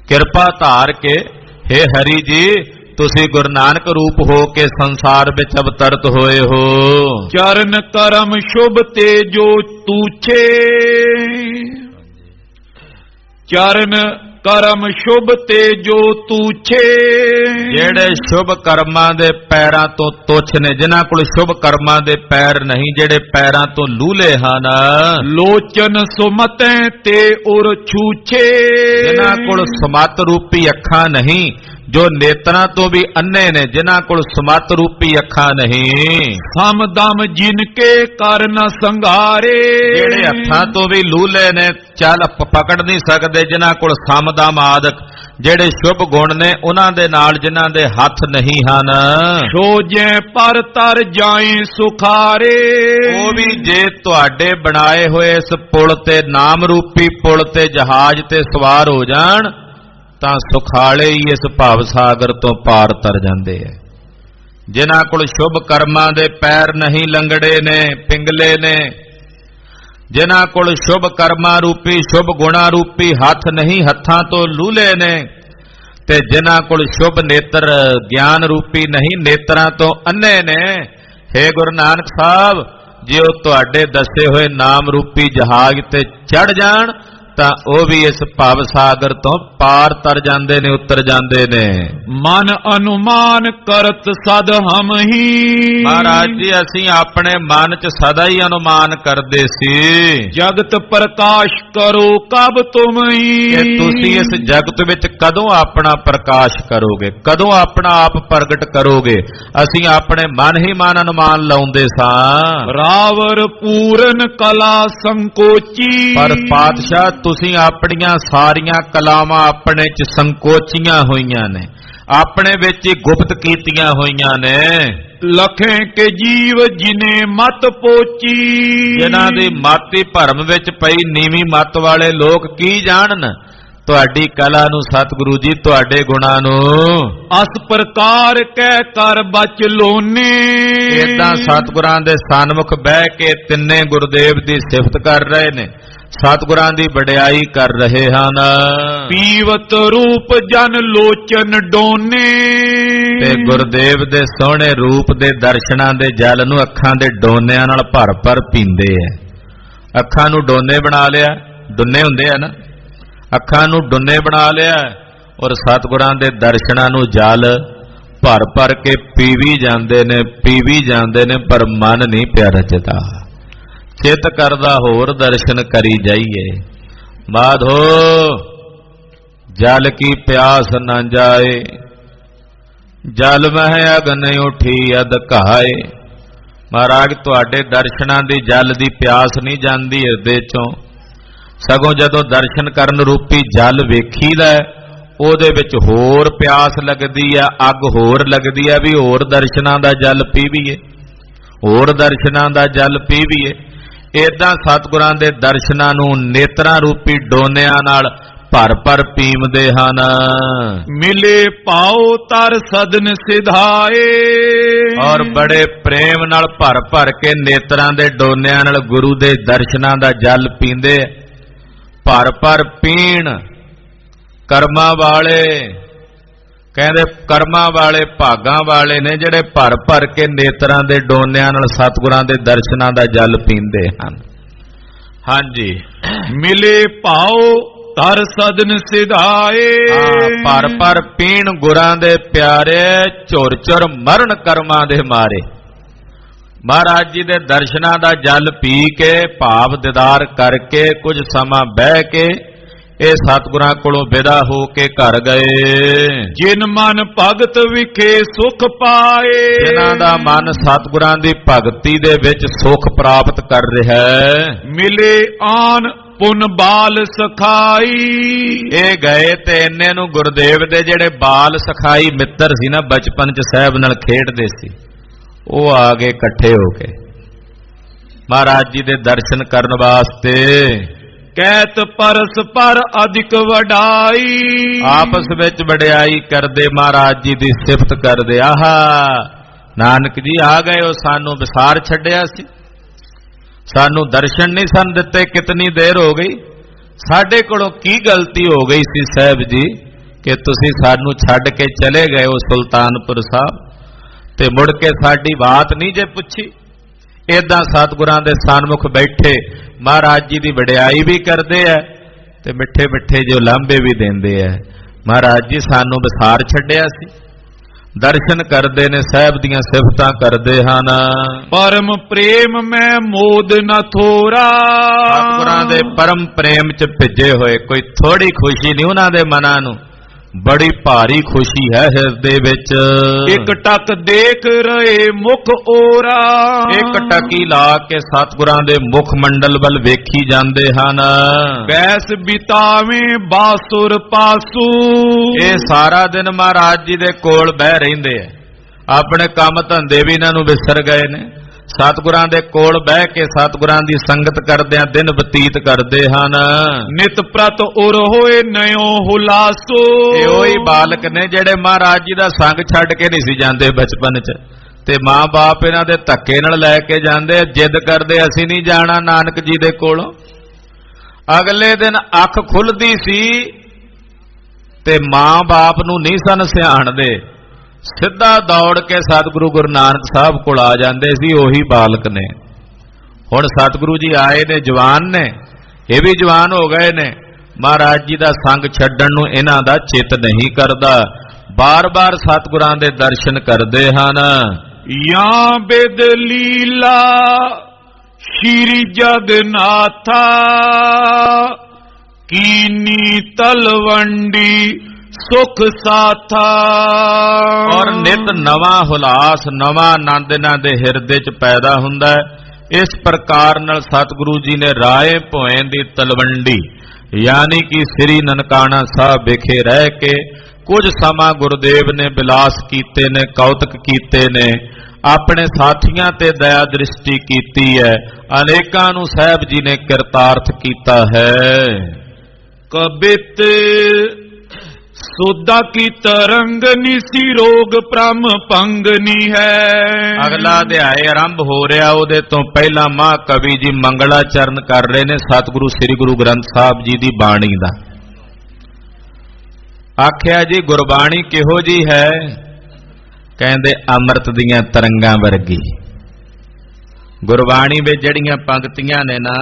ਕਿਰਪਾ ਧਾਰ ਕੇ ਹੇ ਹਰੀ ਜੀ, ਤੁਸੀਂ ਗੁਰੂ ਨਾਨਕ ਰੂਪ ਹੋ ਕੇ ਸੰਸਾਰ ਵਿੱਚ ਅਵਤਰਤ ਹੋਏ ਹੋ। ਚਰਨ ਕਰਮ ਸ਼ੁਭ ਤੇ ਜੋ ਤੂਛੇ। ਚਰਨ ਕਰਮ ਸ਼ੁਭ ਤੇ ਜੋ ਤੂਛੇ। ਜਿਹੜੇ ਸ਼ੁਭ ਕਰਮਾਂ ਦੇ ਪੈਰਾਂ ਤੋਂ ਤੁੱਛ ਨੇ, ਜਿਨ੍ਹਾਂ ਕੋਲ ਸ਼ੁਭ ਕਰਮਾਂ ਦੇ ਪੈਰ ਨਹੀਂ, ਜਿਹੜੇ ਪੈਰਾਂ ਤੋਂ ਲੂਲੇ ਹਨ। ਲੋਚਨ ਸੁਮਤੈ ਤੇ ਉਰ ਛੂਛੇ। ਜਿਨ੍ਹਾਂ ਕੋਲ ਸਮਤ ਰੂਪੀ ਅੱਖਾਂ ਨਹੀਂ, ਜੋ ਨੇਤਰਾਂ ਤੋਂ ਵੀ ਅੰਨੇ ਨੇ, ਜਿਨ੍ਹਾਂ ਕੋਲ ਸਮਤ ਰੂਪੀ ਅੱਖਾਂ ਨਹੀਂ। ਸਮ ਦਮ ਜਿਨ ਕੇ ਕਰ ਨ ਸੰਘਾਰੇ। ਜਿਹੜੇ ਹੱਥਾਂ ਤੋਂ ਵੀ ਲੂਲੇ ਨੇ, ਚੱਲ ਪਕੜ ਨਹੀਂ ਸਕਦੇ, ਜਿਨ੍ਹਾਂ ਕੋਲ ਸਮਦਮ ਆਦਿਕ ਜਿਹੜੇ ਸ਼ੁਭ ਗੁਣ ਨੇ ਉਹਨਾਂ ਦੇ ਨਾਲ ਜਿਨ੍ਹਾਂ ਦੇ ਹੱਥ ਨਹੀਂ ਹਨ, ਸੋਜੈ ਪਰ ਤਰ ਜਾਏ ਸੁਖਾਰੇ। ਉਹ ਵੀ ਜੇ ਤੁਹਾਡੇ ਬਣਾਏ ਹੋਏ ਇਸ ਪੁਲ ਤੇ, ਨਾਮ ਰੂਪੀ ਪੁਲ ਤੇ, ਜਹਾਜ਼ ਤੇ ਸਵਾਰ ਹੋ ਜਾਣ ਤਾਂ ਸੁਖਾਲੇ ਹੀ ਇਸ ਭਵ ਸਾਗਰ ਤੋਂ ਪਾਰ ਤਰ ਜਾਂਦੇ ਐ। ਜਿਨ੍ਹਾਂ ਕੋਲ ਸ਼ੁਭ ਕਰਮਾਂ ਦੇ ਪੈਰ ਨਹੀਂ, ਲੰਗੜੇ ਨੇ, ਪਿੰਗਲੇ ਨੇ, ਜਿਨ੍ਹਾਂ ਕੋਲ ਸ਼ੁਭ ਕਰਮਾਂ ਰੂਪੀ, ਸ਼ੁਭ ਗੁਣਾਂ ਰੂਪੀ ਹੱਥ ਨਹੀਂ, ਹੱਥਾਂ ਤੋਂ ਲੂਲੇ ਨੇ, ਤੇ ਜਿਨ੍ਹਾਂ ਕੋਲ ਸ਼ੁਭ ਨੇਤਰ ਗਿਆਨ ਰੂਪੀ ਨਹੀਂ, ਨੇਤਰਾਂ ਤੋਂ ਅੰਨੇ ਨੇ। ਹੇ ਗੁਰੂ ਨਾਨਕ ਸਾਹਿਬ, ਜੇ ਉਹ ਤੁਹਾਡੇ ਦੱਸੇ ਹੋਏ ਨਾਮ ਰੂਪੀ ਜਹਾਜ਼ ਤੇ ਚੜ ਜਾਣ ਤਾਂ ਉਹ ਵੀ ਇਸ ਭਵ ਸਾਗਰ ਤੋਂ ਪਾਰ ਤਰ ਜਾਂਦੇ ਨੇ, ਉਤਰ ਜਾਂਦੇ ਨੇ। ਮਨ ਅਨੁਮਾਨ ਕਰਤ ਸਦ ਹਮ ਹੀ। ਮਹਾਰਾਜ ਜੀ, ਅਸੀਂ ਆਪਣੇ ਮਨ 'ਚ ਸਦਾ ਹੀ ਅਨੁਮਾਨ ਕਰਦੇ ਸੀ, ਜਗਤ ਪ੍ਰਕਾਸ਼ ਕਰੋ ਕਬ ਤੁਮ ਹੀ। ਕਿ ਤੁਸੀਂ ਇਸ ਜਗਤ ਵਿੱਚ ਕਦੋਂ ਆਪਣਾ ਪ੍ਰਕਾਸ਼ ਕਰੋਗੇ, ਕਦੋਂ ਆਪਣਾ ਆਪ ਪ੍ਰਗਟ ਕਰੋਗੇ। ਅਸੀਂ ਆਪਣੇ ਮਨ ਹੀ ਮਨ ਅਨੁਮਾਨ ਲਾਉਂਦੇ ਸਾਂ। ਰਾਵਰ ਪੂਰਨ ਕਲਾ ਸੰਕੋਚੀ। ਪਰ ਪਾਤਸ਼ਾਹ, ਤੁਸੀਂ ਆਪਣੀਆਂ ਸਾਰੀਆਂ ਕਲਾਵਾਂ ਆਪਣੇ 'ਚ ਸੰਕੋਚੀਆਂ ਹੋਈਆਂ ਨੇ, ਆਪਣੇ ਵਿੱਚ ਹੀ ਗੁਪਤ ਕੀਤੀਆਂ ਹੋਈਆਂ ਨੇ। ਲਖੇ ਕੇ ਜੀਵ ਜਿਨੇ ਮਤ ਪੋਚੀ। ਜਿਨ੍ਹਾਂ ਦੀ ਮਾਤੀ ਭਰਮ ਵਿੱਚ ਪਈ ਨੀਵੀਂ ਮੱਤ ਵਾਲੇ ਲੋਕ ਕੀ ਜਾਣਨ ਤੁਹਾਡੀ ਕਲਾ ਨੂੰ, ਸਤਿਗੁਰੂ ਜੀ, ਤੁਹਾਡੇ ਗੁਣਾਂ ਨੂੰ। ਅਸ ਪ੍ਰਕਾਰ ਕਹਿ ਕਰ ਬਚ ਲੋਨੇ। ਏਦਾਂ ਸਤਿਗੁਰਾਂ ਦੇ ਸਨਮੁਖ ਬਹਿ ਕੇ ਤਿੰਨੇ ਗੁਰਦੇਵ ਦੀ ਸਿਫਤ ਕਰ ਰਹੇ ਨੇ, ਸਤਿਗੁਰਾਂ ਦੀ ਵਡਿਆਈ ਕਰ ਰਹੇ ਹਨ। ਪੀਵਤ ਰੂਪ ਜਨ ਲੋਚਨ ਡੋਨੇ। ਤੇ ਗੁਰਦੇਵ ਦੇ ਸੋਹਣੇ ਰੂਪ ਦੇ ਦਰਸ਼ਨਾਂ ਦੇ ਜਲ ਨੂੰ ਅੱਖਾਂ ਦੇ ਡੋਨਿਆਂ ਨਾਲ ਭਰ ਭਰ ਪੀਂਦੇ ਐ। ਅੱਖਾਂ ਨੂੰ ਡੋਨੇ ਬਣਾ ਲਿਆ, ਡੁੰਨੇ ਹੁੰਦੇ ਆ ਨਾ, ਅੱਖਾਂ ਨੂੰ ਡੁੰਨੇ ਬਣਾ ਲਿਆ, ਔਰ ਸਤਿਗੁਰਾਂ ਦੇ ਦਰਸ਼ਨਾਂ ਨੂੰ ਜਲ ਭਰ ਭਰ ਕੇ ਪੀਵੀ ਜਾਂਦੇ ਨੇ, ਪੀਵੀ ਜਾਂਦੇ ਨੇ, ਪਰ ਮਨ ਨਹੀਂ ਪਿਆ ਰਚਦਾ। ਚਿੱਤ ਕਰਦਾ ਹੋਰ ਦਰਸ਼ਨ ਕਰੀ ਜਾਈਏ। ਮਾਧੋ ਜਲ ਕੀ ਪਿਆਸ ਨਾ ਜਾਏ, ਜਲ ਮਹਿ ਅਗਨ ਉਠੀ ਅਧ ਘਾਏ। ਮਹਾਰਾਜ, ਤੁਹਾਡੇ ਦਰਸ਼ਨਾਂ ਦੀ ਜਲ ਦੀ ਪਿਆਸ ਨਹੀਂ ਜਾਂਦੀ ਹਿਰਦੇ ਚੋਂ, ਸਗੋਂ ਜਦੋਂ ਦਰਸ਼ਨ ਕਰਨ ਰੂਪੀ ਜਲ ਵੇਖੀਦਾ ਉਹਦੇ ਵਿੱਚ ਹੋਰ ਪਿਆਸ ਲੱਗਦੀ ਆ, ਅੱਗ ਹੋਰ ਲੱਗਦੀ ਆ ਵੀ ਹੋਰ ਦਰਸ਼ਨਾਂ ਦਾ ਜਲ ਪੀਵੀਏ, ਹੋਰ ਦਰਸ਼ਨਾਂ ਦਾ ਜਲ ਪੀਵੀਏ। ਏਦਾਂ ਸਤਿਗੁਰਾਂ ਦੇ ਦਰਸ਼ਨਾਂ ਨੂੰ ਨੇਤਰਾਂ ਰੂਪੀ ਡੋਨਿਆਂ ਨਾਲ ਭਰ ਭਰ ਪੀਮਦੇ ਹਨ। ਮਿਲੇ ਪਾਉ ਤਰ ਸਦਨ ਸਿਧਾਏ। ਔਰ ਬੜੇ ਪ੍ਰੇਮ ਨਾਲ ਭਰ ਭਰ ਕੇ ਨੇਤਰਾਂ ਦੇ ਡੋਨਿਆਂ ਨਾਲ ਗੁਰੂ ਦੇ ਦਰਸ਼ਨਾਂ ਦਾ ਜਲ ਪੀਂਦੇ। ਭਰ ਭਰ ਪੀਣ ਕਰਮਾਂ ਵਾਲੇ, ਕਹਿੰਦੇ ਕਰਮਾਂ ਵਾਲੇ ਭਾਗਾਂ ਵਾਲੇ ਨੇ ਜਿਹੜੇ ਭਰ ਭਰ ਕੇ ਨੇਤਰਾਂ ਦੇ ਡੋਨਿਆਂ ਨਾਲ ਸਤਿਗੁਰਾਂ ਦੇ ਦਰਸ਼ਨਾਂ ਦਾ ਜਲ ਪੀਂਦੇ ਹਨ। ਹਾਂਜੀ, ਮਿਲੇ ਪਾਉ ਤਰ ਸਦਨ ਸਿਧਾਏ। ਭਰ ਭਰ ਪੀਣ ਗੁਰਾਂ ਦੇ ਪਿਆਰੇ, ਝੁਰ ਝੁਰ ਮਰਨ ਕਰਮਾਂ ਦੇ ਮਾਰੇ। ਮਹਾਰਾਜ ਜੀ ਦੇ ਦਰਸ਼ਨਾਂ ਦਾ ਜਲ ਪੀ ਕੇ, ਭਾਵ ਦੀਦਾਰ ਕਰਕੇ, ਕੁਝ ਸਮਾਂ ਬਹਿ ਕੇ ਇਹ ਸਤਿਗੁਰਾਂ ਕੋਲੋਂ ਵਿਦਾ ਹੋ ਕੇ ਘਰ ਗਏ। ਜਿਨ ਮਨ ਭਗਤ ਵਿਖੇ ਸੁਖ ਪਾਏ। ਜਿਨ੍ਹਾਂ ਦਾ ਮਨ ਸਤਿਗੁਰਾਂ ਦੀ ਭਗਤੀ ਦੇ ਵਿੱਚ ਸੁਖ ਪ੍ਰਾਪਤ ਕਰ ਰਿਹਾ ਹੈ। ਮਿਲੇ ਆਨ ਪੁਨ ਬਾਲ ਸਖਾਈ। ਇਹ ਗਏ ਤੇ ਇੰਨੇ ਨੂੰ ਗੁਰਦੇਵ ਦੇ ਜਿਹੜੇ ਬਾਲ ਸਖਾਈ ਮਿੱਤਰ ਸੀ ਨਾ, ਬਚਪਨ 'ਚ ਸਾਹਿਬ ਨਾਲ ਖੇਡਦੇ ਸੀ, ਉਹ ਆ ਗਏ ਇਕੱਠੇ ਹੋ ਕੇ ਮਹਾਰਾਜ ਜੀ ਦੇ ਦਰਸ਼ਨ ਕਰਨ ਵਾਸਤੇ। ਕਹਿਤ ਪਰਸ ਪਰ ਅਧਿਕ ਵਡਾਈ। ਆਪਸ ਵਿੱਚ ਵਡਿਆਈ ਕਰਦੇ, ਮਹਾਰਾਜ ਜੀ ਦੀ ਸਿਫਤ ਕਰਦੇ। ਆਹਾ ਨਾਨਕ ਜੀ ਆ ਗਏ, ਉਹ ਸਾਨੂੰ ਵਿਸਾਰ ਛੱਡਿਆ ਸੀ, ਸਾਨੂੰ ਦਰਸ਼ਨ ਨਹੀਂ ਸਨ ਦਿੱਤੇ, ਕਿਤਨੀ ਦੇਰ ਹੋ ਗਈ, ਸਾਡੇ ਕੋਲੋਂ ਕੀ ਗਲਤੀ ਹੋ ਗਈ ਸੀ ਸਾਹਿਬ ਜੀ ਕਿ ਤੁਸੀਂ ਸਾਨੂੰ ਛੱਡ ਕੇ ਚਲੇ ਗਏ ਹੋ ਸੁਲਤਾਨਪੁਰ ਸਾਹਿਬ, ਤੇ ਮੁੜ ਕੇ ਸਾਡੀ ਬਾਤ ਨਹੀਂ ਜੇ ਪੁੱਛੀ। ਏਦਾਂ ਸਤਿਗੁਰਾਂ ਦੇ ਸਨਮੁਖ ਬੈਠੇ ਮਹਾਰਾਜ ਜੀ ਦੀ ਵਡਿਆਈ ਵੀ ਕਰਦੇ ਆ ਤੇ ਮਿੱਠੇ ਮਿੱਠੇ ਜੋ ਲਾਂਭੇ ਵੀ ਦਿੰਦੇ ਆ। ਮਹਾਰਾਜ ਜੀ ਸਾਨੂੰ ਵਿਸਾਰ ਛੱਡਿਆ ਸੀ, ਦਰਸ਼ਨ ਕਰਦੇ ਨੇ, ਸਾਹਿਬ ਦੀਆਂ ਸਿਫਤਾਂ ਕਰਦੇ ਹਨ। ਪਰਮ ਪ੍ਰੇਮ ਮੈਂ ਮੋਦ ਨ ਥੋਰਾ। ਸਤਿਗੁਰਾਂ ਦੇ ਪਰਮ ਪ੍ਰੇਮ 'ਚ ਭਿੱਜੇ ਹੋਏ, ਕੋਈ ਥੋੜੀ ਖੁਸ਼ੀ ਨਹੀਂ ਉਹਨਾਂ ਦੇ ਮਨਾਂ ਨੂੰ, ਬੜੀ ਭਾਰੀ ਖੁਸ਼ੀ ਹੈ ਹਿਰਦੇ ਵਿੱਚ। ਇੱਕ ਟਕ ਦੇਖ ਰਹੇ ਮੁਖ ਓਰਾ, ਇੱਕ ਟਕੀ ਲਾ ਕੇ ਸਤਿਗੁਰਾਂ ਦੇ ਮੁਖ ਮੰਡਲ ਵੱਲ ਵੇਖੀ ਜਾਂਦੇ ਹਨ। ਬੈਸ ਬਿਤਾਵੇਂ ਬਾਸੁਰ ਪਾਸੂ, ਇਹ ਸਾਰਾ ਦਿਨ ਮਹਾਰਾਜ ਜੀ ਦੇ ਕੋਲ ਬਹਿ ਰਹਿੰਦੇ ਆ, ਆਪਣੇ ਕੰਮ ਧੰਦੇ ਵੀ ਇਹਨਾਂ ਨੂੰ ਵਿਸਰ ਗਏ ਨੇ। ਸਤਿਗੁਰਾਂ ਦੇ ਕੋਲ ਬਹਿ ਕੇ ਸਤਿਗੁਰਾਂ ਦੀ ਸੰਗਤ ਕਰਦਿਆਂ ਦਿਨ ਬਤੀਤ ਕਰਦੇ ਹਨ। ਨਿਤ ਪ੍ਰਤ ਉਰ ਹੋਏ ਨਯੋ ਹੁਲਾਸੋ, ਇਹ ਉਹੀ ਬਾਲਕ ਨੇ ਜਿਹੜੇ ਮਹਾਰਾਜ ਜੀ ਦਾ ਸੰਗ ਛੱਡ ਕੇ ਨਹੀਂ ਸੀ ਜਾਂਦੇ ਬਚਪਨ 'ਚ, ਤੇ ਮਾਂ-ਬਾਪ ਇਹਨਾਂ ਦੇ ਧੱਕੇ ਨਾਲ ਲੈ ਕੇ ਜਾਂਦੇ, ਜਿੱਦ ਕਰਦੇ ਅਸੀਂ ਨਹੀਂ ਜਾਣਾ ਨਾਨਕ ਜੀ ਦੇ ਕੋਲੋਂ। ਅਗਲੇ ਦਿਨ ਅੱਖ ਖੁੱਲਦੀ ਸੀ ਤੇ ਮਾਂ-ਬਾਪ ਨੂੰ ਨਹੀਂ ਸਨ ਸਿਆਣਦੇ, ਸਿੱਧਾ ਦੌੜ ਕੇ ਸਤਿਗੁਰੂ ਗੁਰੂ ਨਾਨਕ ਸਾਹਿਬ ਕੋਲ ਆ ਜਾਂਦੇ ਸੀ। ਉਹੀ ਬਾਲਕ ਨੇ। ਹੁਣ ਸਤਿਗੁਰੂ ਜੀ ਆਏ ਨੇ, ਜਵਾਨ ਨੇ, ਇਹ ਵੀ ਜਵਾਨ ਹੋ ਗਏ ਨੇ। ਮਹਾਰਾਜ ਜੀ ਦਾ ਸੰਗ ਛੱਡਣ ਨੂੰ ਇਹਨਾਂ ਦਾ ਚਿੱਤ ਨਹੀਂ ਕਰਦਾ, ਬਾਰ-ਬਾਰ ਸਤਿਗੁਰਾਂ ਦੇ ਦਰਸ਼ਨ ਕਰਦੇ ਹਨ। ਜਾਂ ਬਿਦ ਲੀਲਾ ਸ਼੍ਰੀ ਜਗਨਾਥਾ, ਕੀਨੀ ਤਲਵੰਡੀ ਸੁਖ ਸਾਥਾ। ਔਰ ਨਿਤ ਨਵਾਂ ਹੁਲਾਸ, ਨਵਾਂ ਆਨੰਦ ਇਹਨਾਂ ਦੇ ਹਿਰਦੇ 'ਚ ਪੈਦਾ ਹੁੰਦਾ ਹੈ। ਇਸ ਪ੍ਰਕਾਰ ਨਾਲ ਸਤਿਗੁਰੂ ਜੀ ਨੇ ਰਾਏ ਭੋਏ ਦੀ ਤਲਵੰਡੀ ਯਾਨੀ ਕਿ ਸ੍ਰੀ ਨਨਕਾਣਾ ਸਾਹਿਬ ਵਿਖੇ ਰਹਿ ਕੇ ਕੁਝ ਸਮਾਂ ਗੁਰਦੇਵ ਨੇ ਬਿਲਾਸ ਕੀਤੇ ਨੇ, ਕੌਤਕ ਕੀਤੇ ਨੇ, ਆਪਣੇ ਸਾਥੀਆਂ ਤੇ ਦਇਆ ਦ੍ਰਿਸ਼ਟੀ ਕੀਤੀ ਹੈ, ਅਨੇਕਾਂ ਨੂੰ ਸਾਹਿਬ ਜੀ ਨੇ ਕਿਰਤਾਰਥ ਕੀਤਾ ਹੈ। ਕਬਿਤ ਸੋਦਾ ਕੀ ਤਰੰਗ ਨਿਸੀ ਰੋਗ ਭ੍ਰਮ ਭੰਗਨੀ ਹੈ। ਅਗਲਾ ਅਧਿਆਇ ਆਰੰਭ ਹੋ ਰਿਹਾ, ਉਹਦੇ ਤੋਂ ਪਹਿਲਾਂ ਮਹਾਕਵੀ ਜੀ ਮੰਗਲਾਚਰਨ ਕਰ ਰਹੇ ਨੇ ਸਤਿਗੁਰੂ ਸ੍ਰੀ ਗੁਰੂ ਗ੍ਰੰਥ ਸਾਹਿਬ ਜੀ ਦੀ ਬਾਣੀ ਦਾ। ਆਖਿਆ ਜੀ ਗੁਰਬਾਣੀ ਕਿਹੋ ਜੀ ਹੈ? ਕਹਿੰਦੇ ਅੰਮ੍ਰਿਤ ਦੀਆਂ ਤਰੰਗਾਂ ਵਰਗੀ। ਗੁਰਬਾਣੀ ਵਿੱਚ ਜਿਹੜੀਆਂ ਪੰਕਤੀਆਂ ਨੇ ਨਾ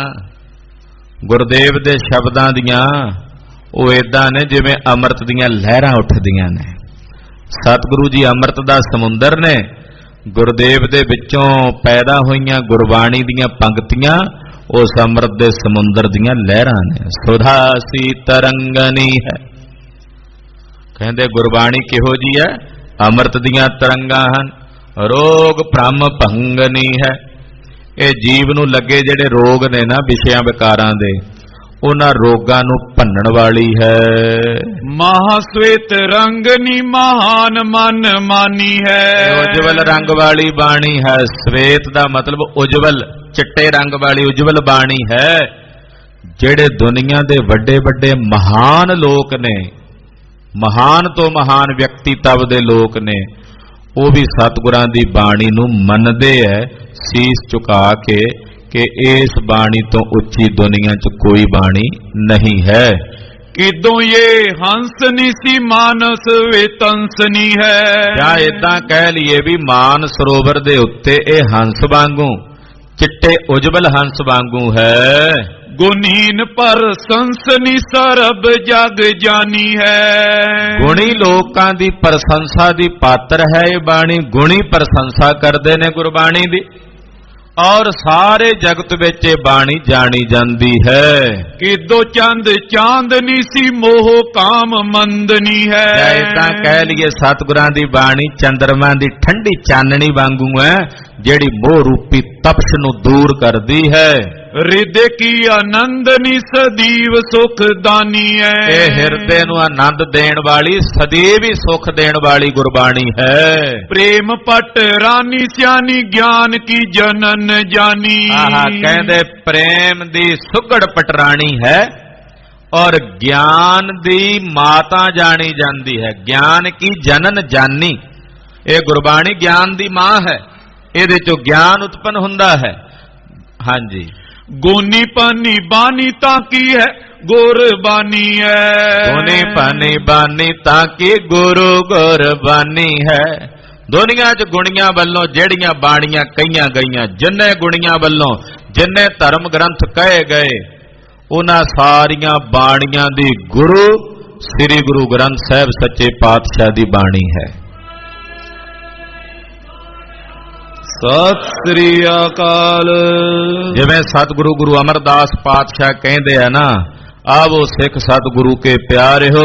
ਗੁਰਦੇਵ ਦੇ ਸ਼ਬਦਾਂ ਦੀਆਂ, ਉਹ ਏਦਾਂ ਨੇ ਜਿਵੇਂ ਅੰਮ੍ਰਿਤ ਦੀਆਂ ਲਹਿਰਾਂ ਉੱਠਦੀਆਂ ਨੇ। ਸਤਿਗੁਰੂ ਜੀ ਅੰਮ੍ਰਿਤ ਦਾ ਸਮੁੰਦਰ ਨੇ। ਗੁਰਦੇਵ ਦੇ ਵਿੱਚੋਂ ਪੈਦਾ ਹੋਈਆਂ ਗੁਰਬਾਣੀ ਦੀਆਂ ਪੰਕਤੀਆਂ ਉਸ ਅੰਮ੍ਰਿਤ ਦੇ ਸਮੁੰਦਰ ਦੀਆਂ ਲਹਿਰਾਂ ਨੇ। ਸੁਧਾ ਸੀ ਤਰੰਗਨੀ ਹੈ। ਕਹਿੰਦੇ ਗੁਰਬਾਣੀ ਕਿਹੋ ਜੀ ਹੈ? ਅੰਮ੍ਰਿਤ ਦੀਆਂ ਤਰੰਗਾਂ ਹਨ। ਰੋਗ ਭ੍ਰਮ ਭੰਗਨੀ ਹੈ। ਇਹ ਜੀਵ ਨੂੰ ਲੱਗੇ ਜਿਹੜੇ ਰੋਗ ਨੇ ਨਾ ਵਿਸ਼ਿਆਂ ਵਿਕਾਰਾਂ ਦੇ, ਉਹਨਾਂ ਰੋਗਾਂ ਨੂੰ ਭੰਨਣ ਵਾਲੀ ਹੈ। ਮਹਾਸਵੇਤ ਰੰਗਨੀ ਮਹਾਨ ਮਨ ਮਾਨੀ ਹੈ। ਉਜਵਲ ਰੰਗ ਵਾਲੀ ਬਾਣੀ ਹੈ। ਸਵੇਤ ਦਾ ਮਤਲਬ ਉਜਵਲ, ਚਿੱਟੇ ਰੰਗ ਵਾਲੀ ਉਜਵਲ ਬਾਣੀ ਹੈ। ਜਿਹੜੇ ਦੁਨੀਆ ਦੇ ਵੱਡੇ ਵੱਡੇ ਮਹਾਨ ਲੋਕ ਨੇ, ਮਹਾਨ ਤੋਂ ਮਹਾਨ ਵਿਅਕਤੀਤਵ ਦੇ ਲੋਕ ਨੇ, ਉਹ ਵੀ ਸਤਿਗੁਰਾਂ ਦੀ ਬਾਣੀ ਨੂੰ ਮੰਨਦੇ ਐ ਸੀਸ ਝੁਕਾ ਕੇ ਕਿ ਇਸ ਬਾਣੀ ਤੋਂ ਉੱਚੀ ਦੁਨੀਆ 'ਚ ਕੋਈ ਬਾਣੀ ਨਹੀਂ ਹੈ। ਕਿਦੋਂ ਇਹ ਹੰਸ ਨਿਸੀ ਮਾਨਸ ਵੇਤੰਸਨੀ ਹੈ। ਜਾਂ ਏਦਾਂ ਕਹਿ ਲਈਏ ਵੀ ਮਾਨ ਸਰੋਵਰ ਦੇ ਉੱਤੇ ਇਹ ਹੰਸ ਵਾਂਗੂ, ਚਿੱਟੇ ਉਜਵਲ ਹੰਸ ਵਾਂਗੂ ਹੈ। ਗੁਣੀਨ ਪਰ ਸੰਸਨੀ ਸਰਬ ਜਗ ਜਾਨੀ ਹੈ। ਗੁਣੀ ਲੋਕਾਂ ਦੀ ਪ੍ਰਸ਼ੰਸਾ ਦੀ ਪਾਤਰ ਹੈ ਇਹ ਬਾਣੀ। ਗੁਣੀ ਪ੍ਰਸ਼ੰਸਾ ਕਰਦੇ ਨੇ ਗੁਰਬਾਣੀ ਦੀ, ਔਰ ਸਾਰੇ ਜਗਤ ਵਿੱਚ ਇਹ ਬਾਣੀ ਜਾਣੀ ਜਾਂਦੀ ਹੈ। ਕਿਦੋ ਚੰਦ ਚਾਂਦਨੀ ਸੀ ਮੋਹ ਕਾਮ ਮੰਦਨੀ ਹੈ। ਇਦਾਂ ਕਹਿ ਲਈਏ ਸਤਿਗੁਰਾਂ ਦੀ ਬਾਣੀ ਚੰਦਰਮਾ ਦੀ ਠੰਡੀ ਚਾਨਣੀ ਵਾਂਗੂ ਹੈ, ਜਿਹੜੀ ਮੋਹ ਰੂਪੀ ਤਪਸ਼ ਨੂੰ ਦੂਰ ਕਰਦੀ ਹੈ। ਹਿਰਦੇ ਕੀ ਆਨੰਦਨੀ ਸਦੀਵ ਸੁਖ ਦਾਨੀ ਹੈ। ਇਹ ਹਿਰਦੇ ਨੂੰ ਆਨੰਦ ਦੇਣ ਵਾਲੀ, ਸਦੀਵ ਹੀ ਸੁਖ ਦੇਣ ਵਾਲੀ ਗੁਰਬਾਣੀ ਹੈ। ਪ੍ਰੇਮ ਪਟ ਰਾਨੀ ਸਿਆਨੀ ਗਿਆਨ ਕੀ ਜਨਨ ਜਾਨੀ। ਕਹਿੰਦੇ ਪ੍ਰੇਮ ਦੀ ਸੁਗੜ ਪਟਰਾਣੀ ਹੈ ਔਰ ਗਿਆਨ ਦੀ ਮਾਤਾ ਜਾਣੀ ਜਾਂਦੀ ਹੈ। ਗਿਆਨ ਕੀ ਜਨਨ ਜਾਨੀ। ਇਹ ਗੁਰਬਾਣੀ ਗਿਆਨ ਦੀ ਮਾਂ ਹੈ। ਇਹਦੇ ਚੋਂ ਗਿਆਨ ਉਤਪਨ ਹੁੰਦਾ ਹੈ। ਹਾਂਜੀ। ਗੋਨੀ ਪਾਨੀ ਬਾਨੀ ਤਾਂ ਕੀ ਹੈ ਗੁਰਬਾਨੀ ਹੈ। ਗੋਨੀ ਪਾਨੀ ਬਾਨੀ ਤਾਂ ਕੀ ਗੁਰੂ ਗੁਰਬਾਨੀ ਹੈ। ਦੁਨੀਆ 'ਚ ਗੁਣੀਆਂ ਵੱਲੋਂ ਜਿਹੜੀਆਂ ਬਾਣੀਆਂ ਕਹੀਆਂ ਗਈਆਂ, ਜਿੰਨੇ ਗੁਣੀਆਂ ਵੱਲੋਂ ਜਿੰਨੇ ਧਰਮ ਗ੍ਰੰਥ ਕਹੇ ਗਏ, ਉਹਨਾਂ ਸਾਰੀਆਂ ਬਾਣੀਆਂ ਦੀ ਗੁਰੂ ਸ੍ਰੀ ਗੁਰੂ ਗ੍ਰੰਥ ਸਾਹਿਬ ਸੱਚੇ ਪਾਤਸ਼ਾਹ ਦੀ ਬਾਣੀ ਹੈ। ਸਤਿ ਸ੍ਰੀ ਅਕਾਲ। ਜਿਵੇਂ ਸਤਿਗੁਰੂ ਗੁਰੂ ਅਮਰਦਾਸ ਪਾਤਸ਼ਾਹ ਕਹਿੰਦੇ ਆ ਨਾ, ਆਵੋ ਸਿੱਖ ਸਤਿਗੁਰੂ ਕੇ ਪਿਆਰਿਓ,